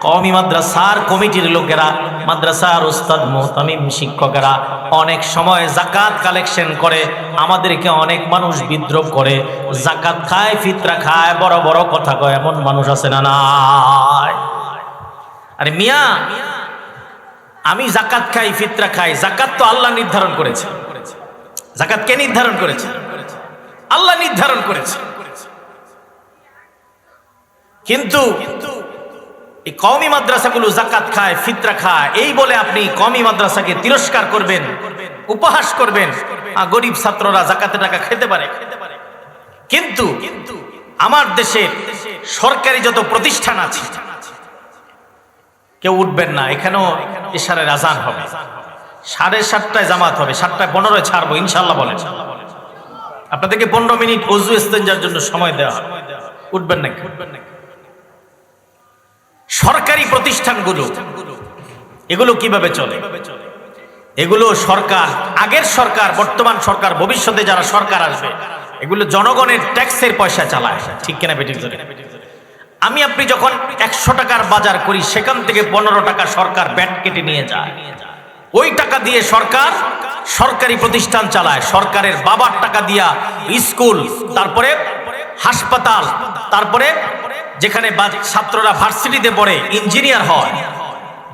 কওমি মাদ্রাসার কমিটির লোকেরা, মাদ্রাসার উস্তাদ মুহতামিম শিক্ষকেরা অনেক সময় যাকাত কালেকশন করে, আমাদেরকে অনেক মানুষ বিদ্রোহ করে, যাকাত খায়, ফিতরা খায়, বড় বড় কথা কয়, এমন মানুষ আছে না নাই? আরে মিয়া, আমি যাকাত খাই, ফিতরা খাই, যাকাত তো আল্লাহ নির্ধারণ করেছে। যাকাত কে নির্ধারণ করেছে? আল্লাহ নির্ধারণ করেছে। কিন্তু এই কওমি মাদ্রাসাগুলো যাকাত খায়, ফিতরা খায়, এই বলে আপনি কওমি মাদ্রাসাকে তিরস্কার করবেন, উপহাস করবেন। গরিব ছাত্ররা যাকাতের টাকা খেতে পারে। কিন্তু আমার দেশের সরকারি যত প্রতিষ্ঠান আছে, কেউ উঠবেন না, এখানেও ইশারের আজান হবে, 7:30টায় জামাত হবে, 7:15 ছাড়বো ইনশাআল্লাহ বলেন। আপনাদেরকে 15 মিনিট ওযু ইস্তেঞ্জার জন্য সময় দেওয়া হয়, উঠবেন নাকি? সরকারি প্রতিষ্ঠানগুলো এগুলো কিভাবে চলে? এগুলো সরকার, আগের সরকার, বর্তমান সরকার, ভবিষ্যতে যারা সরকার আসবে, এগুলো জনগণের ট্যাক্সের পয়সা চালায়, ঠিক কিনা বেঠিক? আমি আপনি যখন 100 টাকার বাজার করি, সেখান থেকে 15 টাকা সরকার ব্যাট কেটে নিয়ে যায়। ওই টাকা দিয়ে সরকার সরকারি প্রতিষ্ঠান চালায়, সরকারের বাবার টাকা দিয়া স্কুল, তারপরে হাসপাতাল, তারপরে যেখানে ছাত্ররা ভার্সিটিতে পড়ে ইঞ্জিনিয়ার হয়,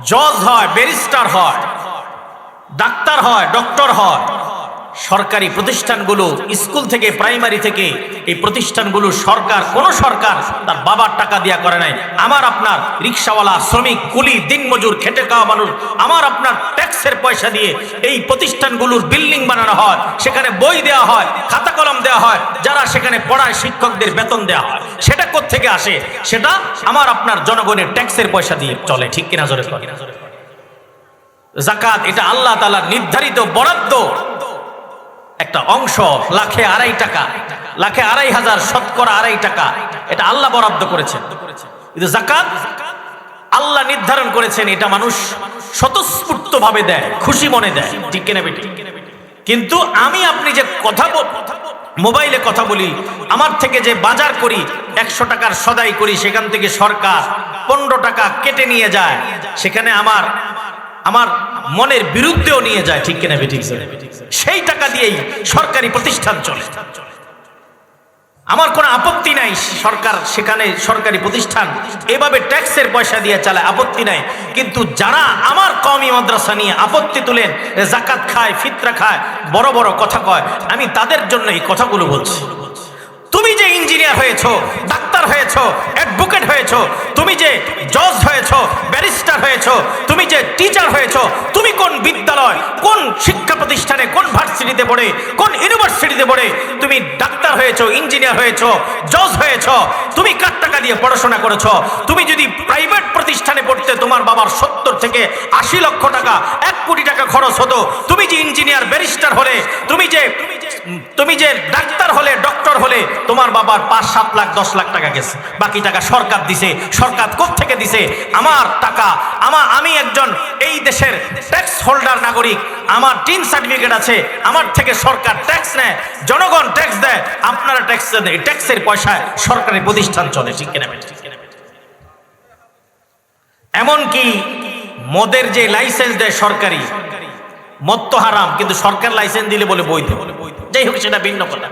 জজ হয়, ব্যারিস্টার হয়, ডাক্তার হয়, ডক্টর হয়। সরকারি প্রতিষ্ঠানগুলো, স্কুল থেকে, প্রাইমারি থেকে, এই প্রতিষ্ঠানগুলো সরকার, কোন সরকার তার বাবার টাকা দিয়া করে নাই। আমার আপনার রিক্সাওয়ালা, শ্রমিক, কুলি, দিনমজুর, খেটে খাওয়া মানুষ, আমার আপনার ট্যাক্সের পয়সা দিয়ে এই প্রতিষ্ঠানগুলোর বিল্ডিং বানানো হয়, সেখানে বই দেওয়া হয়, খাতা কলম দেওয়া হয়, যারা সেখানে পড়ায় শিক্ষকদের বেতন দেওয়া হয়। সেটা কোত্থেকে আসে? সেটা আমার আপনার জনগণের ট্যাক্সের পয়সা দিয়ে চলে, ঠিক কিনা জোরে? যাকাত এটা আল্লাহ তাআলার নির্ধারিত বরাদ্দ একটা অংশ, লাখে 2.5 টাকা, লাখে 2.5 শতকরা 2.5 টাকা, এটা আল্লাহ বরাদ্দ করেছেন। কিন্তু যাকাত আল্লাহ নির্ধারণ করেছেন, এটা মানুষ স্বতঃস্ফূর্ত ভাবে দেয়, খুশি মনে দেয়, ঠিক কিনা বেটি? কিন্তু আমি আপনি যে কথা মোবাইলে কথা বলি, আমার থেকে যে বাজার করি, 100 টাকার সদাই করি, সেখান থেকে সরকার 15 টাকা কেটে নিয়ে যায়, সেখানে আমার মনের বিরুদ্ধেও নিয়ে যায়, ঠিক কিনা বেঠিক? সেই টাকা দিয়েই সরকারি প্রতিষ্ঠান চলে। আমার কোনো আপত্তি নাই, সরকার সেখানে সরকারি প্রতিষ্ঠান এভাবে ট্যাক্সের পয়সা দিয়ে চালায়, আপত্তি নাই। কিন্তু যারা আমার কওমি মাদ্রাসা নিয়ে আপত্তি তুলেন, যাকাত খায়, ফিতরা খায়, বড় বড় কথা কয়, আমি তাদের জন্য এই কথাগুলো বলছি। তুমি যে ইঞ্জিনিয়ার হয়েছো, ডাক্তার হয়েছো, অ্যাডভোকেট হয়েছো, তুমি যে জজ হয়েছো, ব্যারিস্টার হয়েছো, তুমি যে টিচার হয়েছো, তুমি কোন বিদ্যালয়, কোন শিক্ষা প্রতিষ্ঠানে, কোন ভার্সিটিতে পড়ে, কোন ইউনিভার্সিটিতে পড়ে তুমি ডাক্তার হয়েছো, ইঞ্জিনিয়ার হয়েছো, জজ হয়েছো, তুমি কার টাকা দিয়ে পড়াশোনা করেছো? তুমি যদি প্রাইভেট প্রতিষ্ঠানে পড়তে তোমার বাবার 70 থেকে 80 লক্ষ টাকা, 1 কোটি টাকা খরচ হতো। তুমি যে ইঞ্জিনিয়ার, ব্যারিস্টার হলে, তুমি যে ডাক্তার হলে, ডক্টর হলে, তোমার বাবার 5, 7 লাখ, 10 লাখ টাকা গেছে, বাকি টাকা সরকার দিছে। সরকার কোত্থেকে দিছে? আমার টাকা। আমি একজন এই দেশের ট্যাক্স হোল্ডার নাগরিক, আমার 3 সার্টিফিকেট আছে, আমার থেকে সরকার ট্যাক্স নেয়, জনগণ ট্যাক্স দেয়, আপনারা ট্যাক্স দেন, এই ট্যাক্সের পয়সায় সরকারি প্রতিষ্ঠান চলে, ঠিক কিনা? এমনকি মদের যে লাইসেন্স দেয় সরকারি, মদ তো হারাম, কিন্তু সরকার লাইসেন্স দিলে বলে বৈধ, যাই হোক সেটা ভিন্ন কথা।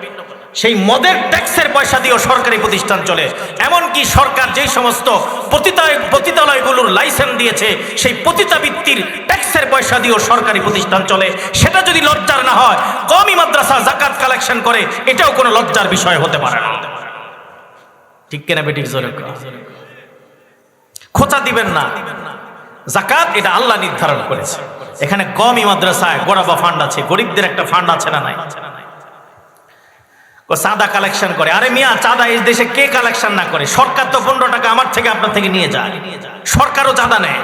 সেই মদের ট্যাক্সের পয়সা দিয়েও সরকারি প্রতিষ্ঠান চলে। এমনকি সরকার যেই সমস্ত পতিতালয়গুলোর লাইসেন্স দিয়েছে, সেই পতিতাবৃত্তির ট্যাক্সের পয়সা দিয়েও সরকারি প্রতিষ্ঠান চলে। সেটা যদি লজ্জার না হয়, কওমি মাদ্রাসা যাকাত কালেকশন করে, এটাও কোনো লজ্জার বিষয় হতে পারে না, ঠিক কিনা বেঠিক? জোরে খোঁচা দিবেন না। যাকাত এটা আল্লাহ নির্ধারণ করেছে। এখানে কওমি মাদ্রাসায় গোরাবা ফান্ড আছে, গরিবদের একটা ফান্ড আছে না নাই? চাঁদা কালেকশন করে। আরে মিয়া, চাঁদা এই দেশে কে কালেকশন না করে? সরকার তো 15 টাকা আমার থেকে, আপনার থেকে নিয়ে যায়, সরকারও চাঁদা নেয়।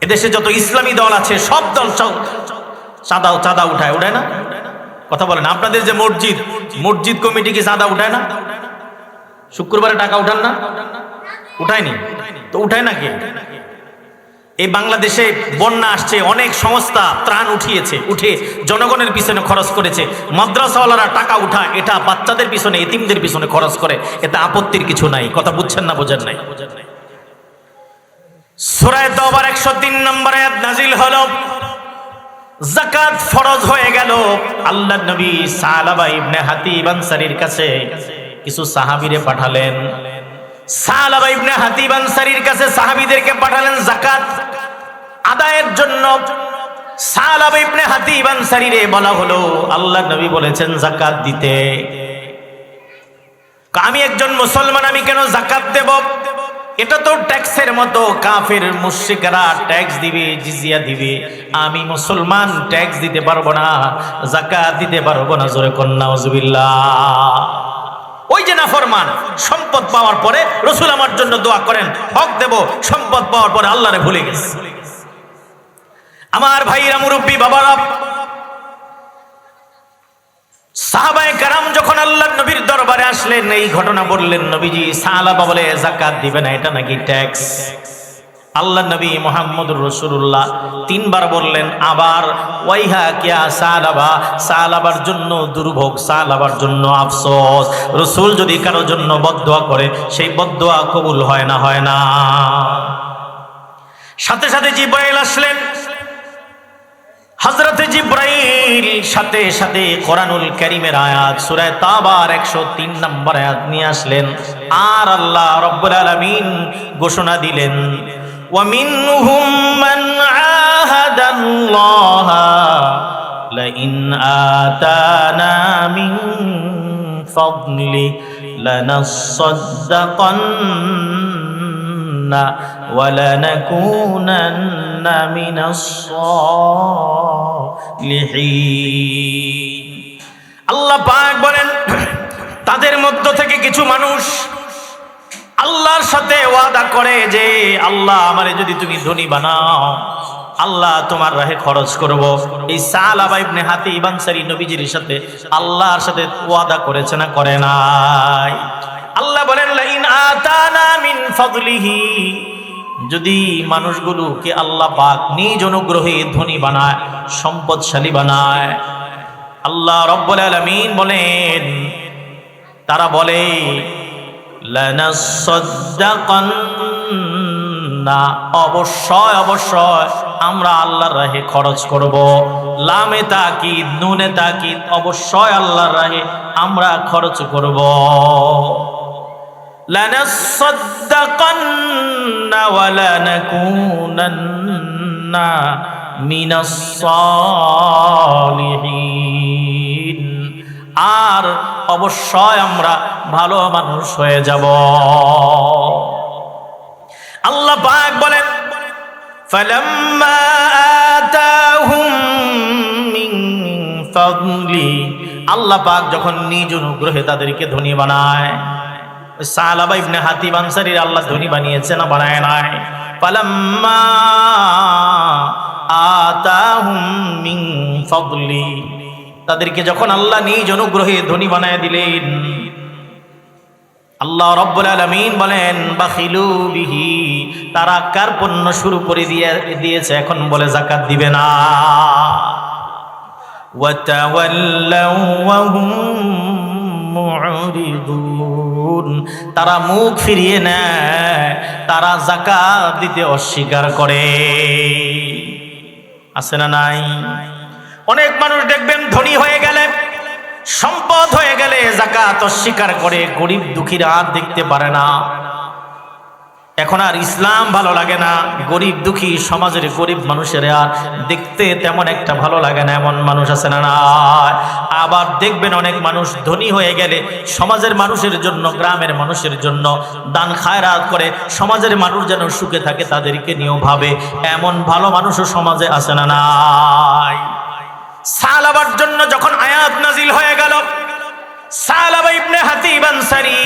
এদেশে যত ইসলামী দল আছে, সব দল চাঁদা উঠায় না? কথা বলেন। আপনাদের যে মসজিদ কমিটি কি চাঁদা উঠায় না? শুক্রবারে টাকা উঠান না? উঠায়নি তো উঠায় না কে? এই বাংলাদেশে বন্যা আসছে, অনেক সংস্থা ত্রাণ উঠে জনগণের পিছনে খরচ করেছে। মাদ্রাসাওয়ালারা টাকা উঠায়, এটা বাচ্চাদের পিছনে, এতিমদের পিছনে খরচ করে, এতে আপত্তির কিছু নাই। কথা বুঝছেন না? বোঝেন নাই? সূরা তাওবার 103 নম্বর আয়াত নাজিল হলো, যাকাত ফরজ হয়ে গেল। আল্লাহর নবী সালাবা ইবনে হাতিব আনসারীর কাছে কিছু সাহাবীরে পাঠালেন। সালাবা ইবনে হাতিব আনসারীর কাছে সাহাবীদেরকে পাঠালেন যাকাত আদায়ের জন্য। সালাবা ইবনে হাতিব আনসারীরে বলা হলো, আল্লাহর নবী বলেছেন যাকাত দিতে। আমি একজন মুসলমান, আমি কেন যাকাত দেব? এটা তো ট্যাক্সের মতো, কাফের মুশরিকরা ট্যাক্স দিবে, জিজিয়া দিবে, আমি মুসলমান ট্যাক্স দিতে পারবো না, যাকাত দিতে পারবো না। জোরে কোন নাউজুবিল্লাহ। ওই যে নাফরমান, সম্পদ পাওয়ার পরে রাসূল আমার জন্য দোয়া করেন, হক দেব, সম্পদ পাওয়ার পরে আল্লাহরে ভুলে গেছে। আমার ভাইরা, মুরব্বী বাবারা, সাহাবায়ে কেরাম যখন আল্লাহর নবীর দরবারে আসলেন, এই ঘটনা বললেন, নবীজি সাহাবা বলে যাকাত দিবে না, এটা নাকি ট্যাক্স। আল্লাহ নবী মুহাম্মদুর রাসূলুল্লাহ তিনবার বললেন, আবার ওয়াইহা কিয়া সালাবা, সালাবার জন্য দুর্ভোগ, সালাবার জন্য আফসোস। রাসূল যদি কারোর জন্য বদদোয়া করে, সেই বদদোয়া কবুল হয় না, হয় না। সাথে সাথে জিবরাইল আসলেন। হযরতে জিবরাইল সাথে সাথে কোরআনুল কারীমের আয়াত সূরা তাওবার 103 নম্বর আয়াত নিয়ে আসলেন। আর আল্লাহ রাব্বুল আলামিন ঘোষণা দিলেন, ওয়া মিনহুম মান আহাদাল্লাহা লা ইন আতানা মিন ফাদলি লানাসাদ্দাকান্না ওয়া লানাকুনান্না মিনাস সালিহিন। আল্লাহ পাক বলেন, তাদের মধ্য থেকে কিছু মানুষ আল্লাহর সাথে ওয়াদা করে যে আল্লাহ আমারে যদি তুমি ধনী বানাও, আল্লাহ তোমার রাহে খরচ করব। এই সালাবা ইবনে হাতিব আনসারী নবীজির সাথে আল্লাহর সাথে ওয়াদা করেছে না করে নাই? আল্লাহ বলেন, লা ইন আতানা মিন ফাদলিহি, যদি মানুষগুলোকে আল্লাহ পাক নিজ অনুগ্রহে ধনী বানায়, সম্পদশালী বানায়, আল্লাহ রাব্বুল আলামিন বলেন, তারা বলে লানাসাদ্দাকান্না, অবশ্যই অবশ্যই আমরা আল্লাহর রাহে খরচ করব। লামে তাকিদ, নুনে তাকিদ, অবশ্যই আল্লাহর রাহে আমরা খরচ করব। লানাসাদ্দাকান্না ওয়া লানাকুনান্না মিনাস সালিহিন, আর অবশ্যই আমরা ভালো মানুষ হয়ে যাব। আল্লাহ পাক বলেন, ফালাম্মা আতাহুম মিন ফাদলি, আল্লাহ পাক যখন নিজ অনুগ্রহে তাদেরকে ধনী বানায়, সালাবা ইবনে হাতিব আনসারীর আল্লাহ ধনী বানিয়েছে না বানায় নাই? ফালাম্মা আতাহুম মিন ফাদলি, তাদেরকে যখন আল্লাহ নিজ অনুগ্রহে ধনী বানায় দিলেন, আল্লাহ রাব্বুল আলামিন বলেন, বাখিলু বিহি, তারা কার্পণ্য শুরু করে দিয়েছে, এখন বলে যাকাত দিবে না। ওয়া তাওয়াল্লাউ ওয়া হুম মুরিদুন, তারা মুখ ফিরিয়ে নেয়, তারা যাকাত দিতে অস্বীকার করে। আছে না নাই? অনেক মানুষ দেখবেন ধনী হয়ে গেলে, সম্পদ হয়ে গেলে যাকাত অস্বীকার করে, গরিব দুঃখীর আর দেখতে পারে না। এখন আর ইসলাম ভালো লাগে না, গরিব দুঃখী সমাজের গরিব মানুষের আর দেখতে তেমন একটা ভালো লাগে না, এমন মানুষ আছে না? না। আবার দেখবেন অনেক মানুষ ধনী হয়ে গেলে সমাজের মানুষের জন্য, গ্রামের মানুষের জন্য দান খায়রাত করে, সমাজের মানুষ যেন সুখে থাকে তাদেরকে নিয়েও ভাবে, এমন ভালো মানুষও সমাজে আছে না? নাই। সালাবার জন্য যখন আয়াত নাজিল হয়ে গেল, সালাবা ইবনে হাতিব আনসারী,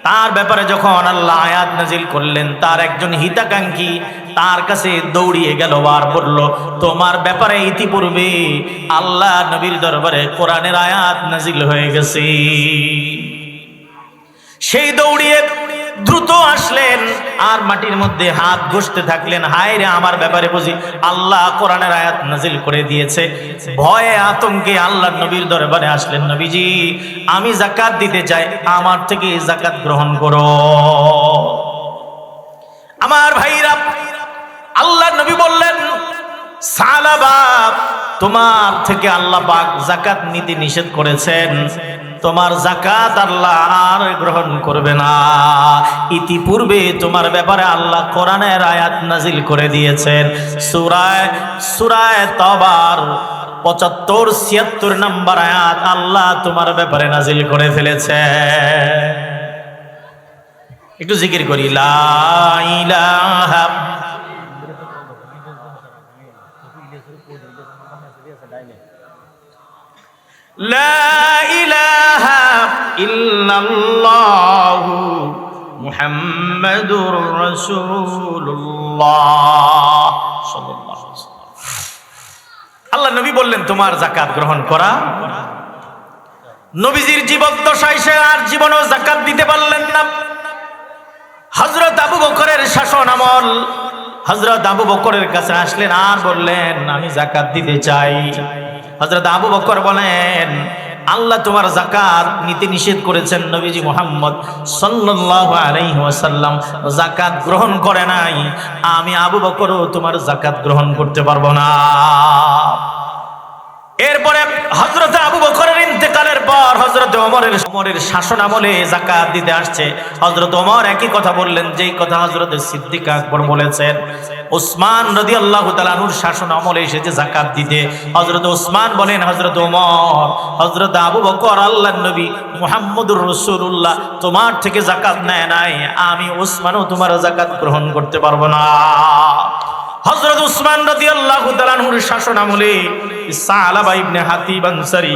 তার ব্যাপারে যখন আল্লাহ আয়াত নাজিল করলেন, তার একজন হিতাকাঙ্ক্ষী তার কাছে দৌড়িয়ে গেল আর বলল, তোমার ব্যাপারে ইতিপূর্বে আল্লাহ নবীর দরবারে কোরআনের আয়াত নাজিল হয়ে গেছে। সেই দৌড়িয়ে দ্রুত আসলেন আর মাটির মধ্যে হাত ঘষতে থাকলেন, হায় রে, আমার ব্যাপারে বুঝি আল্লাহ কোরআনের আয়াত নাজিল করে দিয়েছে। ভয়ে আতঙ্কে আল্লাহ নবীর দরবারে আসলেন, নবীজি আমি যাকাত দিতে চাই, আমার থেকে যাকাত গ্রহণ করো। আমার ভাইরা, আল্লাহ নবী বললেন, সালাবা, তোমার থেকে আল্লাহ পাক যাকাত নিতে নিষেধ করেছেন, তোমার যাকাত আল্লাহ আর গ্রহণ করবে না। ইতিপূর্বে তোমার ব্যাপারে আল্লাহ কোরআনের আয়াত নাজিল করে দিয়েছেন। সূরা তাওবার ৭৫-৭৬ নম্বর আয়াত আল্লাহ তোমার ব্যাপারে নাজিল করে ফেলেছে। একটু জিকির করি, লা ইলাহা লা ইলাহা ইল্লাল্লাহু মুহাম্মাদুর রাসূলুল্লাহ সাল্লাল্লাহু আলাইহি ওয়াসাল্লাম। আল্লাহ নবী বললেন, তোমার যাকাত গ্রহণ করা নবীজির জীবদ্দশায় সে আর জীবনেও যাকাত দিতে পারলেন না। হযরত আবু বকরের শাসন আমল, হযরত আবু বকরের কাছে আসলেন আর বললেন আমি যাকাত দিতে চাই। হযরত আবু বকর বলেন আল্লাহ তোমার যাকাত নিতে নিষেধ করেছেন, নবীজি মুহাম্মদ সাল্লাল্লাহু আলাইহি ওয়াসাল্লাম যাকাত গ্রহণ করে নাই, আমি আবু বকরও তোমার যাকাত গ্রহণ করতে পারবো না। এরপরে হযরত আবু বকরের ইন্তেকালের পর হযরত ওমরের শাসন আমলে যাকাত দিতে আসছে। হযরত ওমর একই কথা বললেন যেই কথা হযরত সিদ্দিক আকবর বলেছেন। উসমান রাদিয়াল্লাহু তাআলা আনহুর শাসন আমলে এসেছে যাকাত দিতে। হযরত উসমান বলেন হযরত ওমর, হযরত আবু বকর আল্লাহর নবী মুহাম্মদুর রাসূলুল্লাহ তোমার থেকে যাকাত নেয় নাই, আমি উসমানও তোমার যাকাত গ্রহণ করতে পারবো না। হযরত উসমান রাদিয়াল্লাহু তাআলা আনহুর শাসন আমলে সালাবা ইবনে হাতিব আনসারী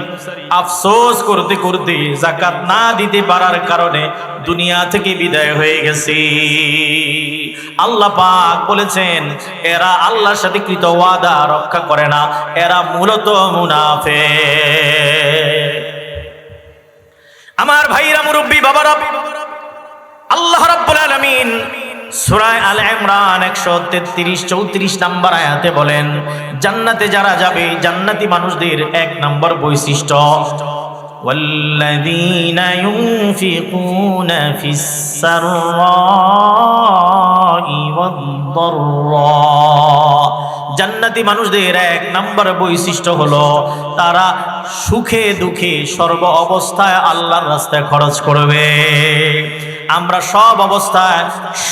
আফসোস করতে করতে যাকাত না দিতে পারার কারণে দুনিয়া থেকে বিদায় হয়ে গেছে। আল্লাহ পাক বলেছেন এরা আল্লাহর সাথে কৃত ওয়াদা রক্ষা করে না, এরা মূলত মুনাফিক। আমার ভাইরা, মুরব্বী বাবারা, আল্লাহ রাব্বুল আলামিন সূরা আল ইমরান 133-34 নম্বর আয়াতে বলেন জান্নাতে যারা যাবে জান্নাতি মানুষদের এক নম্বর বৈশিষ্ট্য ওয়াল্লাযীনা ইউনফিকুনা ফিস সাররাই ওয়াদ-দাররা। জান্নাতি মানুষদের এক নম্বর বৈশিষ্ট্য হলো তারা সুখে দুঃখে সর্ব অবস্থায় আল্লাহর রাস্তায় খরচ করবে। আমরা সব অবস্থায়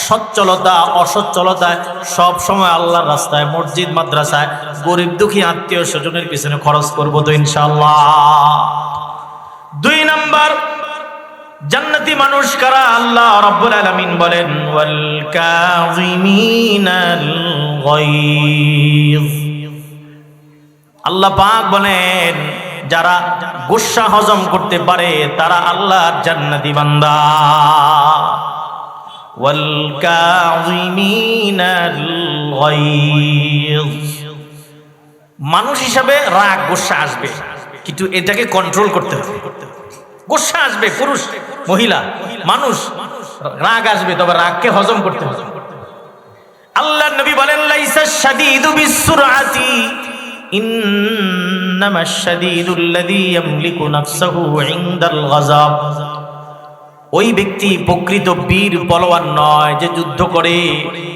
সচ্ছলতা অসচ্ছলতায় সব সময় আল্লাহর রাস্তায়, মসজিদ মাদ্রাসায়, গরিব দুঃখী আত্মীয় স্বজনের পিছনে খরচ করবো তো ইনশাআল্লাহ। 2 নাম্বার জান্নাতি মানুষ কারা? আল্লাহ রাব্বুল আলামিন বলেন ওয়াল কাযিমিনাল গায়জ। আল্লাহ পাক বলেন যারা গুসা হজম করতে পারে তারা আল্লাহর জান্নাতি বান্দা। ওয়াল কাযিমিনাল গায়জ। মানুষ হিসাবে রাগ গুসা আসবে, কিন্তু এটাকে কন্ট্রোল করতে হবে। গুসা আসবে, পুরুষ মহিলা মানুষ রাগ আসবে, তবে রাগকে হজম করতে হবে। আল্লাহর নবী বলেন লাইসাশ শাদীদু বিসসুরআতি ইন্নামাশ শাদীদুল্লাযী ইয়ামলিকু নাফসাহু ইনদাল গাযাব। ওই ব্যক্তি প্রকৃত বীর পলোয়ান নয় যে যুদ্ধ করে,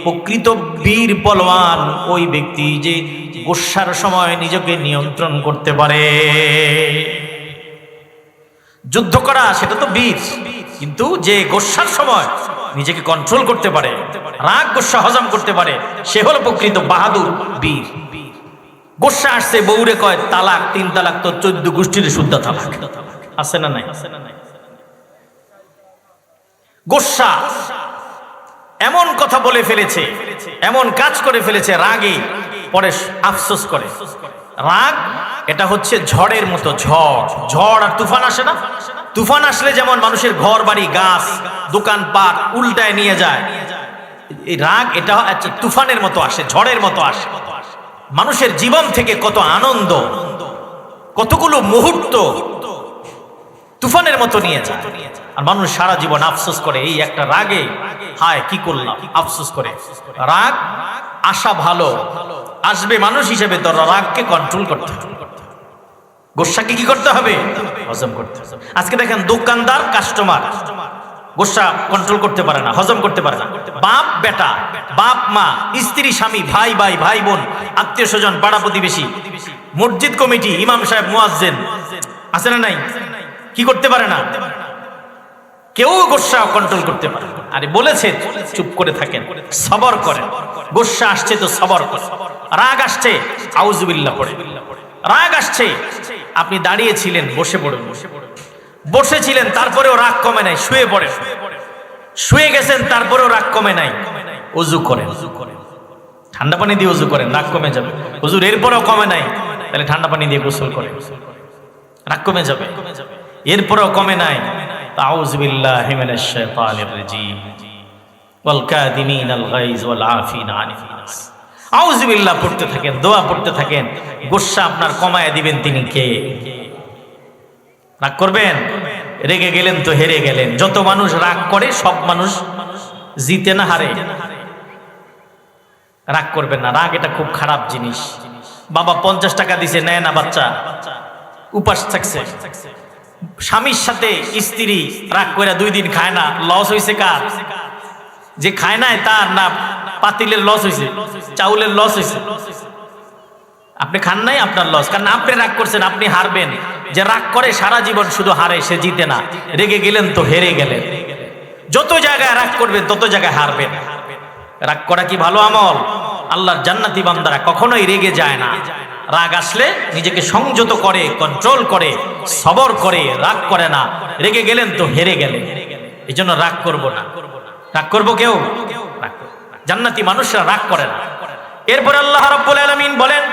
প্রকৃত বীর পলোয়ান ওই ব্যক্তি যে গুসার সময় নিজেকে নিয়ন্ত্রণ করতে পারে। যুদ্ধ করা সেটা তো বীর, কিন্তু যে গুসার সময় নিজেকে কন্ট্রোল করতে পারে, রাগ গুসা হজম করতে পারে, সে হলো প্রকৃত বাহাদুর বীর। গুসা আসছে, বউরে কয় তালাক, 3 তালাক তো 14 গোষ্ঠীর শুদ্ধ তালাক আছে না নাই? গুসা এমন কথা বলে ফেলেছে, এমন কাজ করে ফেলেছে, রাগে পরে আফসোস করে। রাগ এটা হচ্ছে ঝড়ের মতো। ঝড় আর তুফান আসে না? তুফান আসলে যেমন মানুষের ঘর বাড়ি গাছ দোকানপাট উল্টায় নিয়ে যায়, এই রাগ এটা তুফানের মতো আসে, ঝড়ের মতো আসে। মানুষের জীবন থেকে কত আনন্দ, কতগুলো মুহূর্ত তুফানের মতো নিয়ে যায়, আর মানুষ সারা জীবন আফসোস করে এই একটা রাগে, হায় কি করলাম, আফসোস করে। রাগ আসা ভালো, আসবে, মানুষ হিসেবে তো রাগকে কন্ট্রোল করতে হবে, গোসাকে কি করতে হবে? হজম করতে হবে। আজকে দেখেন দোকানদার কাস্টমার গোসা কন্ট্রোল করতে পারে না, হজম করতে পারে না। বাপ বেটা, বাপ মা, স্ত্রী স্বামী, ভাই ভাই, ভাই বোন, আত্মীয় স্বজন, পাড়া প্রতিবেশী, মসজিদ কমিটি, ইমাম সাহেব, মুয়াজ্জিন, আছে না নাই? কি করতে পারে না? কেউ গোসা কন্ট্রোল করতে পারে না। আরে বলেছে চুপ করে থাকেন, সবর করেন। গোসা আসছে তো সবর করেন। রাগ আসছে আউযুবিল্লাহ পড়ে। রাগ আসছে, আপনি দাঁড়িয়েছিলেন, বসে পড়ুন। বসেছিলেন তারপরেও রাগ কমে নাই, শুয়ে পড়েন। শুয়ে গেছেন তারপরেও রাগ কমে নাই, ওযু করেন। ঠান্ডা পানি দিয়ে ওযু করেন, রাগ কমে যাবে। হুজুর এরপরেও কমে নাই, তাহলে ঠান্ডা পানি দিয়ে গোসল করেন, রাগ কমে যাবে। এরপরেও কমে নাই, আউযু বিল্লাহি মিনাশ শাইতানির রাজীম ওয়াল কাযিমিনাল গায়জ ওয়াল আফিনা আনিন নাস। আউযু বিল্লাহ পড়তে থাকেন, দোয়া পড়তে থাকেন। গোসা আপনার কমায় দিবেন তিনি কে? রাগ করবেন? রেগে গেলেন তো হেরে গেলেন। যত মানুষ রাগ করে সব মানুষ জিতে না হারে? রাগ করবেন না, রাগ এটা খুব খারাপ জিনিস। বাবা 50 টাকা দিছে, নেয় না বাচ্চা, উপাস থাকছে। স্বামীর সাথে স্ত্রী রাগ করে 2 দিন খায় না, লস হয়েছে কার? যে খায় নাই তার, না পাতিলের লস হয়েছে, চাউলের লস হয়েছে? আপনি খান নাই, আপনার লস, কারণ আপনি রাগ করছেন, আপনি হারবেন। যে রাগ করে সারা জীবন শুধু হারে, সে জিতে না। রেগে গেলেন তো হেরে গেলেন। যত জায়গায় রাগ করবেন তত জায়গায় হারবেন। রাগ করা কি ভালো আমল? আল্লাহর জান্নাতি বান্দারা কখনোই রেগে যায় না। রাগ আসলে নিজেকে সংযত করে, কন্ট্রোল করে, সবর করে, রাগ করে না। রেগে গেলেন তো হেরে গেলেন। এই জন্য রাগ করব না। রাগ করবো কেউ? জান্নাতি মানুষরা রাগ করে না। এরপর আল্লাহ রাব্বুল আলামিন বলেন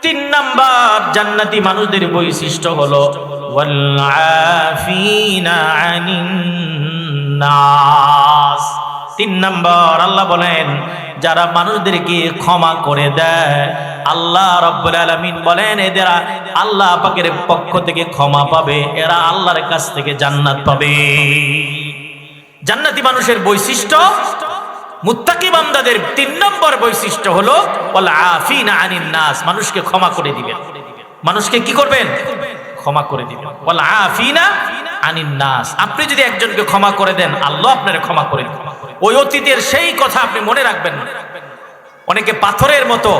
3 নাম্বার জান্নাতি মানুষদের বৈশিষ্ট্য হলো ওয়াল আফিনা আনিন নাস। 3 নাম্বার আল্লাহ বলেন যারা মানুষদেরকে ক্ষমা করে দেয়, আল্লাহ রাব্বুল আলামিন বলেন এরা আল্লাহ পাকের পক্ষ থেকে ক্ষমা পাবে, এরা আল্লাহর কাছ থেকে জান্নাত পাবে। জান্নাতি মানুষের বৈশিষ্ট্য, মুত্তাকি বান্দাদের 3 নম্বর বৈশিষ্ট্য হলো ওয়াল আফিনা আনিন নাস, মানুষকে ক্ষমা করে দিবেন। মানুষকে কি করবেন? ক্ষমা করে দিবেন। ওয়াল আফিনা আনিন নাস, আপনি যদি একজনকে ক্ষমা করে দেন, আল্লাহ আপনারে ক্ষমা করে দিবেন। ওই অতীতের সেই কথা আপনি মনে রাখবেন না। অনেকে পাথরের মতো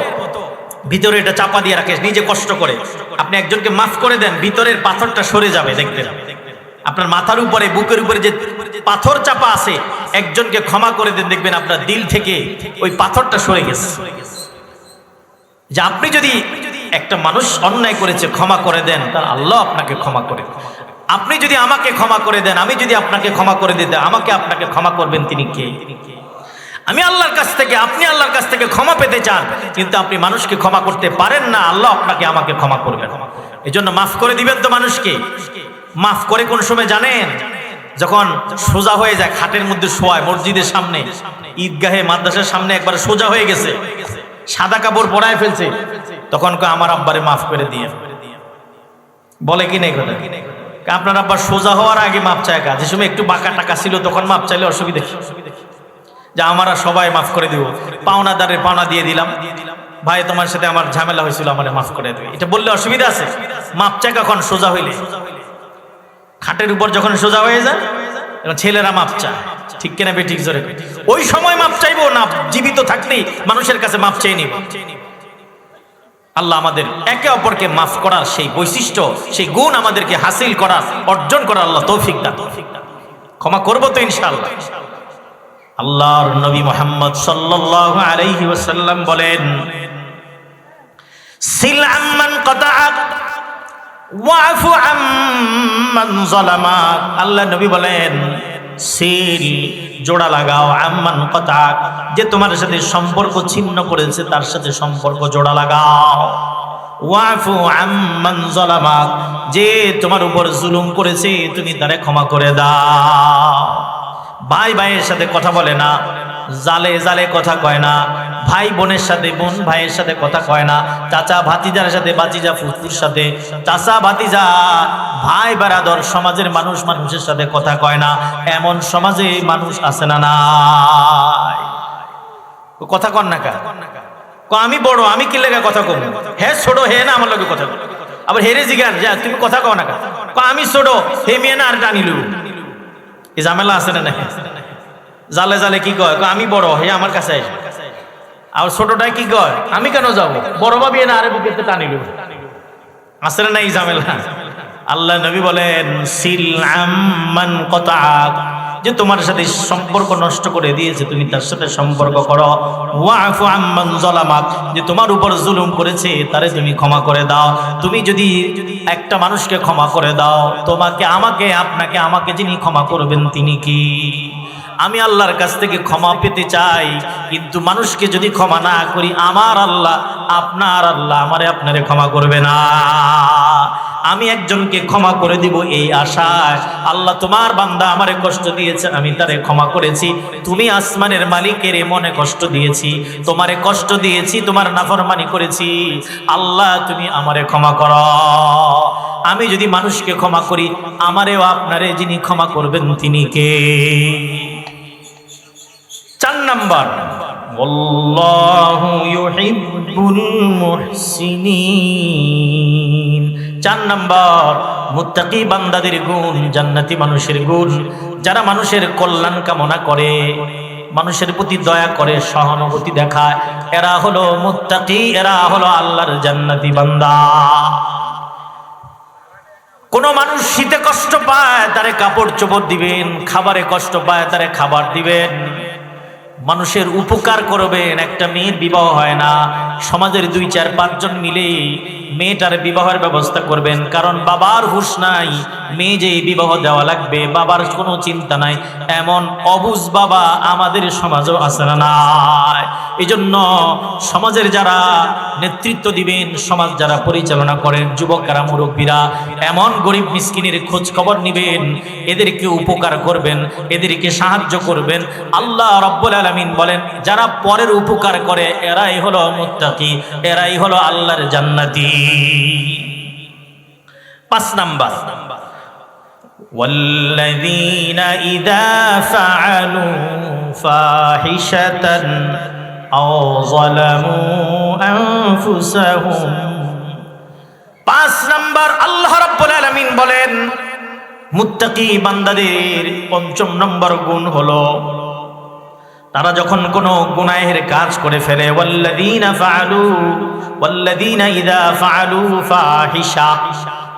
ভিতরে এটা চাপা দিয়ে রাখে, নিজে কষ্ট করে। আপনি একজনকে মাফ করে দেন, ভিতরের পাথরটা সরে যাবে, দেখবেন। আপনার মাথার উপরে, বুকের উপরে যে পাথর চাপা আছে, একজনকে ক্ষমা করে দেন, দেখবেন আপনার দিল থেকে ওই পাথরটা সরে গেছে। যে আপনি যদি একটা মানুষ অন্যায় করেছে ক্ষমা করে দেন, তার আল্লাহ আপনাকে ক্ষমা করে। আপনি যদি আমাকে ক্ষমা করে দেন, আমি যদি আপনাকে ক্ষমা করে দিতে, আমাকে আপনাকে ক্ষমা করবেন তিনি কে? আমি আল্লাহর কাছ থেকে, আপনি আল্লাহর কাছ থেকে ক্ষমা পেতে চান, কিন্তু আপনি মানুষকে ক্ষমা করতে পারেন না, আল্লাহ আপনাকে আমাকে ক্ষমা করবেন। এই জন্য মাফ করে দিবেন তো মানুষকে। মাফ করে কোন সময় জানেন? যখন সোজা হয়ে যায়, খাটের মধ্যে শোয়ায়, মসজিদের সামনে, ঈদগাহে, মাদ্রাসার সামনে একবার সোজা হয়ে গেছে, সাদা কাপড় পরায় ফেলছে, তখন আমার আব্বারে মাফ করে দিয়ে বলে কি নেই কথা? আপনার আব্বার সোজা হওয়ার আগে মাপ চায় কাজ। যে সময় একটু বাঁকা টাকা ছিল তখন মাপ চাইলে অসুবিধা, যে আমরা সবাই মাফ করে দিব, পাওনাদারের পাওনা দিয়ে দিলাম, ভাই তোমার সাথে আমার ঝামেলা হয়েছিল, আমার মাফ করে দেবে, এটা বললে অসুবিধা আছে? মাপ চায় কখন? সোজা হইলে। খাটের উপর যখন সোজা হয়ে যায়, ছেলেরা মাপ চায়, ঠিক কিনা বে ঠিক জোরে? ওই সময় মাপ চাইবো না, জীবিত থাকতেই মানুষের কাছে মাপ চেয়ে নিব। আল্লাহ আমাদের একে অপরকে মাফ করার সেই বৈশিষ্ট্য, সেই গুণ আমাদেরকে হাসিল করার, অর্জন করার আল্লাহ তৌফিক দান। ক্ষমা করবো তো ইনশাআল্লাহ। আল্লাহর নবী মুহাম্মদ সাল্লাল্লাহু আলাইহি ওয়াসাল্লাম বলেন সিল আম্মান কাতাআক ওয়াফু আম্মান যালামাক। আল্লাহ নবী বলেন সিল, জোড়া লাগাও, আম্মান কাতাআক, যে তোমার সাথে সম্পর্ক ছিন্ন করেছে তার সাথে সম্পর্ক জোড়া লাগাও। ওয়াফু আম্মান যালামাক, যে তোমার উপর জুলুম করেছে তুমি তারে ক্ষমা করে দাও। ভাই ভাইয়ের সাথে কথা বলে না, জালে জালে কথা কয় না, ভাই বোনের সাথে বোন ভাইয়ের সাথে কথা কয় না, চাচা ভাতিজার সাথে ভাতিজা ফুফুর সাথে, চাচা ভাতিজা ভাই বারাদর সমাজের মানুষ মানুষের সাথে কথা কয় না, এমন সমাজে মানুষ আছে না নাই? কথা কন না কা? আমি বড়, আমি কি লেগে কথা কম? হে ছোট, হে না আমার লগে কথা কম। আবার হেরে জিগান যা তুমি কথা কও না কা? আমি ছোট, হে মেয়ে না আর টানিল। এই ঝামেলা আছে না? জালে জালে কি কয়? আমি বড়, হে আমার কাছে আসে। আর ছোটটাই কি কয়? আমি কেন যাব? বড় ভাবি না আরে বুকেতে টানিল। আছে না এই ঝামেলা? আল্লাহ নবী বলেন সিল আম্মান কাতাআক, যে তোমার সাথে সম্পর্ক নষ্ট করে দিয়েছে তুমি তার সাথে সম্পর্ক করো। ওয়াফু আম্মান যালামাক, যে তোমার উপর জুলুম করেছে তারে তুমি ক্ষমা করে দাও। তুমি যদি একটা মানুষকে ক্ষমা করে দাও, তোমাকে, আমাকে, আপনাকে, আমাকে যিনি ক্ষমা করবেন তিনি কি? আমি আল্লাহর কাছ থেকে ক্ষমা পেতে চাই, কিন্তু মানুষকে যদি ক্ষমা না করি, আমার আল্লাহ, আপনার আল্লাহ আমারে আপনারে ক্ষমা করবে না। আমি একজনকে ক্ষমা করে দিব এই আশায়, আল্লাহ তোমার বান্দা আমারে কষ্ট দিয়েছে, আমি তারে ক্ষমা করেছি। তুমি আসমানের মালিকের মনে কষ্ট দিয়েছি, তোমারে কষ্ট দিয়েছি, তোমার নাফরমানি করেছি, আল্লাহ তুমি আমারে ক্ষমা করো। আমি যদি মানুষকে ক্ষমা করি, আমারেও আপনারে যিনি ক্ষমা করবেন তিনি কে? 4 নাম্বার, আল্লাহু ইউহিব্বুল মুহসিনিন। 4 নাম্বার, মুত্তাকি বান্দাদের গুণ, জান্নাতি মানুষের গুণ, যারা মানুষের কল্যাণ কামনা করে, মানুষের প্রতি দয়া করে, সহানুভূতি দেখায়, এরা হলো মুত্তাকি, এরা হলো আল্লাহর জান্নাতি বান্দা। কোন মানুষ শীতে কষ্ট পায় তারে কাপড় চোপড় দিবেন, খাবারে কষ্ট পায় তারে খাবার দিবেন, মানুষের উপকার করবেন। একটা মেয়ের বিবাহ হয় না, সমাজের 2-4-5 জন মিলে মেয়েটার বিবাহের ব্যবস্থা করবেন, কারণ বাবার হুঁশ নাই, মেয়ে যে বিবাহ দেওয়া লাগবে, বাবার কোনো চিন্তা নাই। এমন অবুঝ বাবা আমাদের সমাজও আছে না নাই? এই জন্য সমাজের যারা নেতৃত্ব দিবেন, সমাজ যারা পরিচালনা করেন, যুবকেরা, মুরব্বীরা, এমন গরিব মিসকিনের খোঁজ খবর নিবেন, এদেরকে উপকার করবেন, এদেরকে সাহায্য করবেন। আল্লাহ রাব্বুল আলামিন বলেন, যারা পরের উপকার করে এরাই হলো মুত্তাকি, এরাই হলো আল্লাহর জান্নাতি। 5 নাম্বার, ওয়াল্লাযীনা ইযা ফাআলু ফাহিশাতান আও যালামু আনফুসাহুম। 5 নাম্বার, আল্লাহ রাব্বুল আলামিন বলেন মুত্তাকি বান্দাদের 5ম নম্বর গুণ হলো তারা যখন কোনো গুনাহের কাজ করে ফেলে, ওয়াল্লাযীনা ইযা ফাআলু ফাহিশা,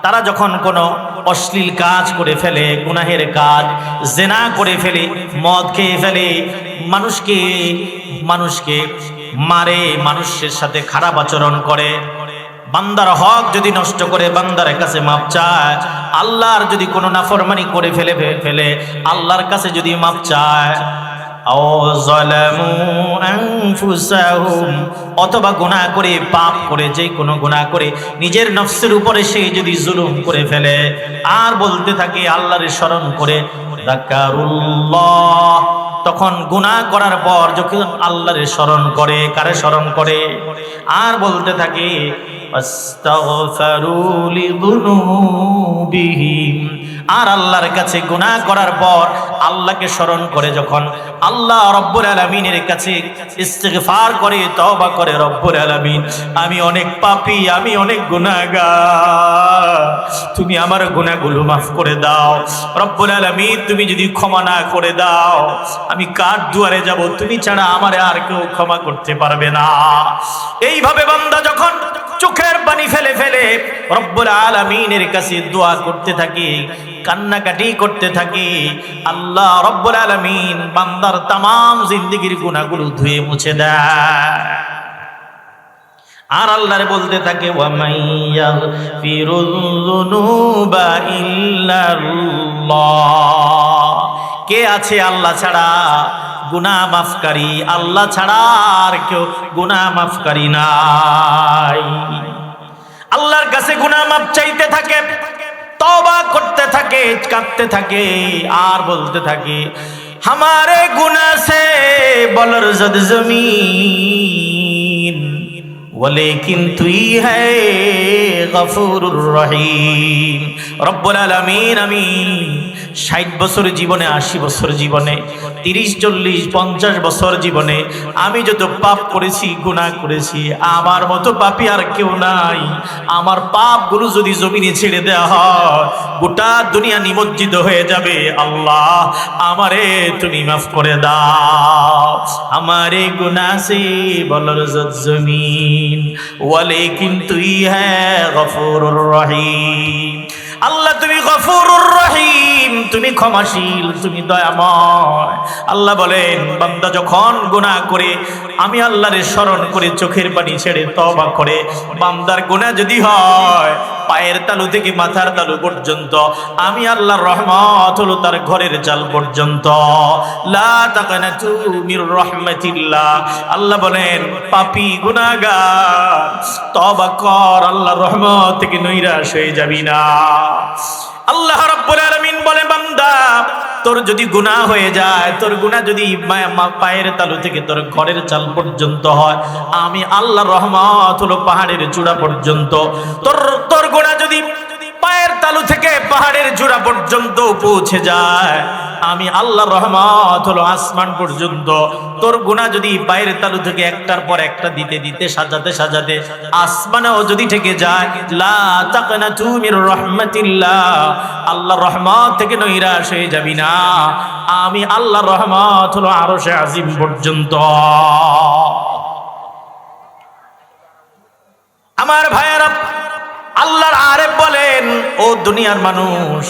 তারা যখন কোনো অশ্লীল কাজ করে ফেলে, গুনাহের কাজ, জিনা করে ফেলে, মদ খেয়ে ফেলে, মানুষকে মারে, মানুষের সাথে খারাপ আচরণ করে, বান্দার হক যদি নষ্ট করে, বান্দার কাছে মাপ চায়, আল্লাহর যদি কোনো নাফরমানি করে ফেলে আল্লাহর কাছে যদি মাপ চায়, অথবা গুনাহ করে, পাপ করে, যে কোনো গুনাহ করে নিজের নফসের উপরে সে যদি জুলুম করে ফেলে, আর বলতে থাকে আল্লাহর স্মরণ করে, যাকারুল্লাহ, তখন গুনাহ করার পর যখন আল্লাহর স্মরণ করে, কারে স্মরণ করে? আর বলতে থাকে আস্তাগফিরু লিযুনুবিহিম, আর আল্লাহর কাছে গুনাহ করার পর আল্লাহকে স্মরণ করে, যখন আল্লাহ রব্বুল আলামিনের কাছে ইস্তিগফার করে, তওবা করে, রব্বুল আলামিন আমি অনেক পাপী, আমি অনেক গুনাহগার, তুমি আমার গুনাহগুলো মাফ করে দাও। রব্বুল আলামিন তুমি যদি ক্ষমা না করে দাও, আমি কার দুয়ারে যাব? তুমি ছাড়া আমারে আর কেউ ক্ষমা করতে পারবে না। এইভাবে বান্দা যখন চোখের পানি ফেলে ফেলে রব্বুল আলামিনের কাছে দোয়া করতে থাকে, কান্নাকাটি করতে থাকে, আল্লাহ রব্বুল আলামিন বান্দার তামাম জিন্দেগির গুনাহগুলো ধুয়ে মুছে দেয়। আর আল্লাহরে বলতে থাকে, ওয়া মাইয়াগফিরুয যুনুবা ইল্লাল্লাহ, কে আছে আল্লাহ ছাড়া গুনাহ মাফকারী? আল্লাহ ছাড়া আর কেউ গুনাহ মাফকারী নাই। আল্লাহর কাছে গুনাহ মাফ চাইতে থাকে, তওবা করতে থাকে, কাঁদতে থাকে, আর বলতে থাকে हमारे गुनाह से बलरजद जमीन वलेकिन तू ही है गफूरुर रहीम। रब्बुल आलमीन আমি 60 বছর জীবনে, 80 বছর জীবনে, 30, 40, 50 বছর জীবনে আমি যত পাপ করেছি, গুনাহ করেছি, আমার মতো পাপী আর কেউ নাই। আমার পাপগুলো যদি জমিনে ছেড়ে দেওয়া হয়, গোটা দুনিয়া নিমজ্জিত হয়ে যাবে। আল্লাহ আমারে তুমি মাফ করে দাও। हमारे गुनाह से बलरजत जमीन वलेकिन तू ही है गफूरुर रहीम। আল্লাহ তুমি গফুরুর রহিম, তুমি ক্ষমাশীল, তুমি দয়াময়। আল্লাহ বলেন বান্দা যখন গুনাহ করে, আমি আল্লাহর স্মরণ করে, চোখের পানি ছেড়ে তওবা করে, বান্দার গুনাহ যদি হয় পায়ের তালু থেকে মাথার তালু পর্যন্ত, আমি আল্লাহর রহমত হলো তার ঘরের চাল পর্যন্ত। লা তাকানাতু মির রাহমাতিল্লাহ। আল্লাহ বলেন পাপী গুনাহগার তওবা কর, আল্লাহর রহমত থেকে নৈরাশ হয়ে যাবি না। আল্লাহ রাব্বুল আলামিন বলে বান্দা তোর যদি গুনাহ হয়ে যায়, তোর গুনাহ যদি পায়ের তালু থেকে তোর ঘরের চাল পর্যন্ত হয়, আমি আল্লাহর রহমত হলো পাহাড়ের চূড়া পর্যন্ত। তোর গুনাহ যদি পায়ের তালু থেকে পাহাড়ের চূড়া পর্যন্ত পৌঁছে যায়। আমি আল্লাহর রহমত হলো আসমান পর্যন্ত। তোর গুনাহ যদি পায়ের তালু থেকে একটার পর একটা দিতে দিতে সাজাতে সাজাতে আসমানেও যদি থেকে যায়, লা তাকনাতু মির রাহমাতিল্লাহ, আল্লাহর রহমত থেকে নৈরাশ হয়ে যাবি না। আমি আল্লাহর রহমত হলো আরশে আজিম পর্যন্ত। আমার ভাইয়েরা, আল্লাহর আরেফ বলেন, ও দুনিয়ার মানুষ,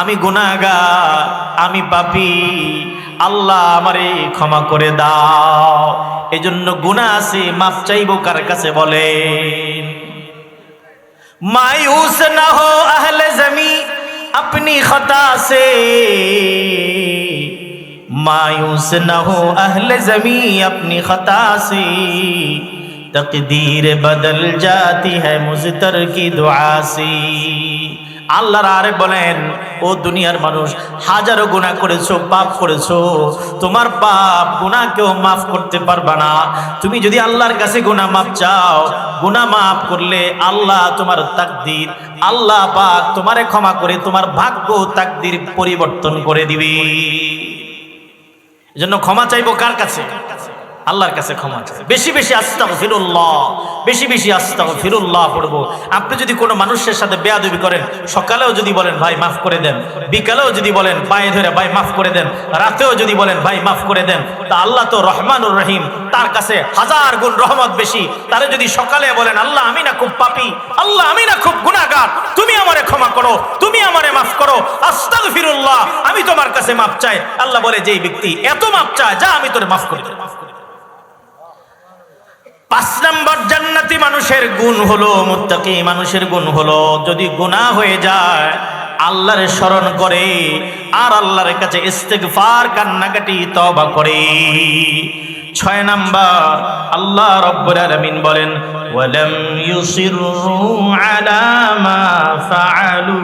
আমি গুনাহগার, আমি পাপী, আল্লাহ আমারে ক্ষমা করে দাও। এজন্য গুনাহ আছে, মাফ চাইবো কার কাছে বলেন? मायूस ना हो अहले ज़मी अपनी खता से, मायूस ना हो अहले ज़मी अपनी खता से, तकदीर बदल जाती है मुज़तर की दुआ से। আল্লাহর আরেফ বলেন, ও দুনিয়ার মানুষ, হাজারো গুনাহ করেছো, পাপ করেছো, তোমার পাপ গুনাহ কেউ মাফ করতে পারবে না। তুমি যদি আল্লাহর কাছে গুনাহ মাফ চাও, গুনাহ মাফ করলে আল্লাহ তোমার তাকদীর, আল্লাহ পাক তোমারে ক্ষমা করে তোমার ভাগ্য তাকদীর পরিবর্তন করে দিবে। এজন্য ক্ষমা চাইবো কার কাছে? আল্লাহর কাছে ক্ষমা চাই। বেশি বেশি আস্তাগফিরুল্লাহ, বেশি বেশি আস্তাগফিরুল্লাহ পড়বো। আপনি যদি কোনো মানুষের সাথে বেয়াদবি করেন, সকালেও যদি বলেন ভাই মাফ করে দেন, বিকালেও যদি বলেন পায়ে ধরে ভাই মাফ করে দেন, রাতেও যদি বলেন ভাই মাফ করে দেন, তা আল্লাহ তো রহমানুর রহিম, তার কাছে হাজার গুণ রহমত বেশি। তারে যদি সকালে বলেন আল্লাহ আমি না খুব পাপী, আল্লাহ আমি না খুব গুনাহগার, তুমি আমারে ক্ষমা করো, তুমি আমারে মাফ করো, আস্তাগফিরুল্লাহ, আমি তোমার কাছে মাফ চাই। আল্লাহ বলে, যেই ব্যক্তি এত মাফ চায়, যা আমি তোরে মাফ করে দেব। 5 নম্বর জান্নাতি মানুষের গুণ হলো, মুত্তাকি মানুষের গুণ হলো, যদি গুনাহ হয়ে যায় আল্লাহর স্মরণ করে আর আল্লাহর কাছে ইস্তিগফার, কান্নাকাটি, তওবা করে। 6 নম্বর, আল্লাহ রাব্বুল আলামিন বলেন, ওয়ালাম ইউসিরু আলা মা ফাআলু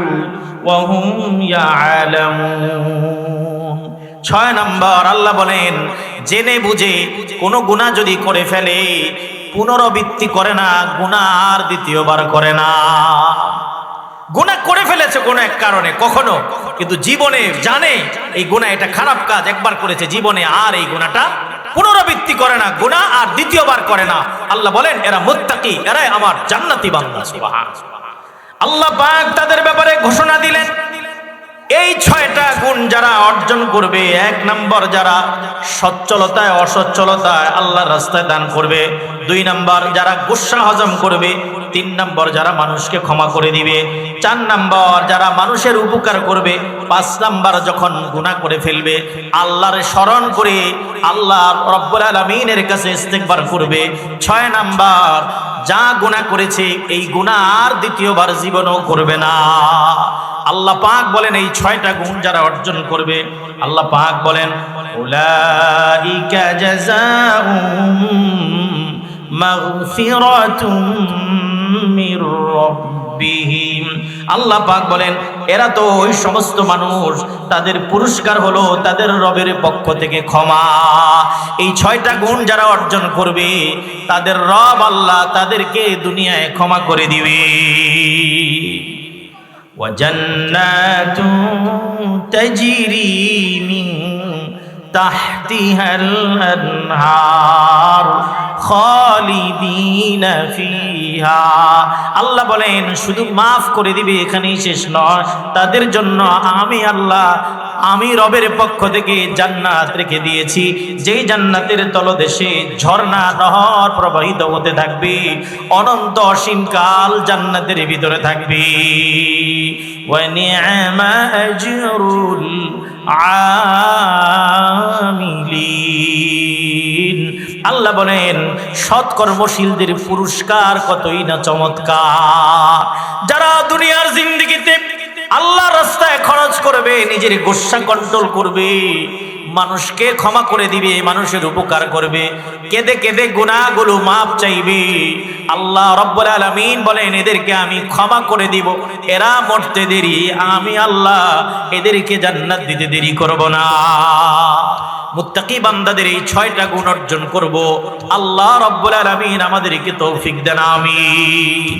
ওয়া হুম ইয়ালামুন। 6 নম্বর, আল্লাহ বলেন, জেনে বুঝে কোনো গুনাহ যদি করে ফেলে, পুনরাবৃত্তি করে না, গুনাহ আর দ্বিতীয়বার করে না। গুনাহ করে ফেলেছে কোনো এক কারণে কখনো, কিন্তু জীবনে জানে এই গুনাহ, এটা খারাপ কাজ, একবার করেছে, জীবনে আর এই গুনাহটা পুনরাবৃত্তি করে না, গুনাহ আর দ্বিতীয়বার করে না। আল্লাহ বলেন, এরা মুত্তাকি, এরাই আমার জান্নাতি বান্দা। সুবহানাল্লাহ। আল্লাহ পাক তাদের ব্যাপারে ঘোষণা দিলেন, এই 6টা গুণ যারা অর্জন করবে, 1 নম্বর যারা সচ্ছলতায় অসচ্ছলতায় আল্লাহর রাস্তায় দান করবে, 2 নম্বর যারা গুসা হজম করবে, 3 নম্বর যারা মানুষকে ক্ষমা করে দিবে, 4 নম্বর যারা মানুষের উপকার করবে, 5 নম্বর যখন গুনাহ করে ফেলবে আল্লাহর স্মরণ করে আল্লাহ রব্বুল আলামিনের কাছে ইস্তিগফার করবে, 6 নম্বর যা গুনাহ করেছে এই গুনাহ আর দ্বিতীয়বার জীবনেও করবে না। আল্লাহ পাক বলেন, এই 6টা গুণ যারা অর্জন করবে, আল্লাহ পাক বলেন, উলাইকা জাযাউহুম মাগফিরাতুম মির রাব্বিহিম। আল্লাহ পাক বলেন, এরা তো ওই সমস্ত মানুষ, তাদের পুরস্কার হলো তাদের রবের পক্ষ থেকে ক্ষমা। এই 6টা গুণ যারা অর্জন করবে তাদের রব আল্লাহ তাদেরকে দুনিয়ায় ক্ষমা করে দিবে। وجنات تجري من تحتها الأنهار خالدين فيها। আল্লাহ বলেন, শুধু মাফ করে দিবে এখানেই শেষ নয়, তাদের জন্য আমি আল্লাহ, আমি রবের পক্ষ থেকে জান্নাত রেখে দিয়েছি, যেই জান্নাতের তলদেশে ঝর্ণা নহর প্রবাহিত হতে থাকবে, অনন্ত অসীম কাল জান্নাতের ভিতরে থাকবে। ওয়া নি'মা আজরুল আমিলিন। আল্লাহ বলেন, সৎকর্মশীলদের পুরস্কার কতই না চমৎকার। যারা দুনিয়ার জিন্দেগিতে আল্লাহর রাস্তায় খরচ করবে, নিজের গোসা কন্ট্রোল করবে, মানুষকে ক্ষমা করে দিবে, মানুষের উপকার করবে, কেঁদে কেঁদে গুনাহগুলো মাপ চাইবে, আল্লাহ রাব্বুল আলামিন বলেন, এদেরকে আমি ক্ষমা করে দিব। এরা মরতে দেরি, আমি আল্লাহ এদেরকে জান্নাত দিতে দেরি করব না। মুত্তাকি বান্দাদের এই 6টা গুণ অর্জন করব। আল্লাহ রাব্বুল আলামিন আমাদেরকে তৌফিক দেন, আমিন।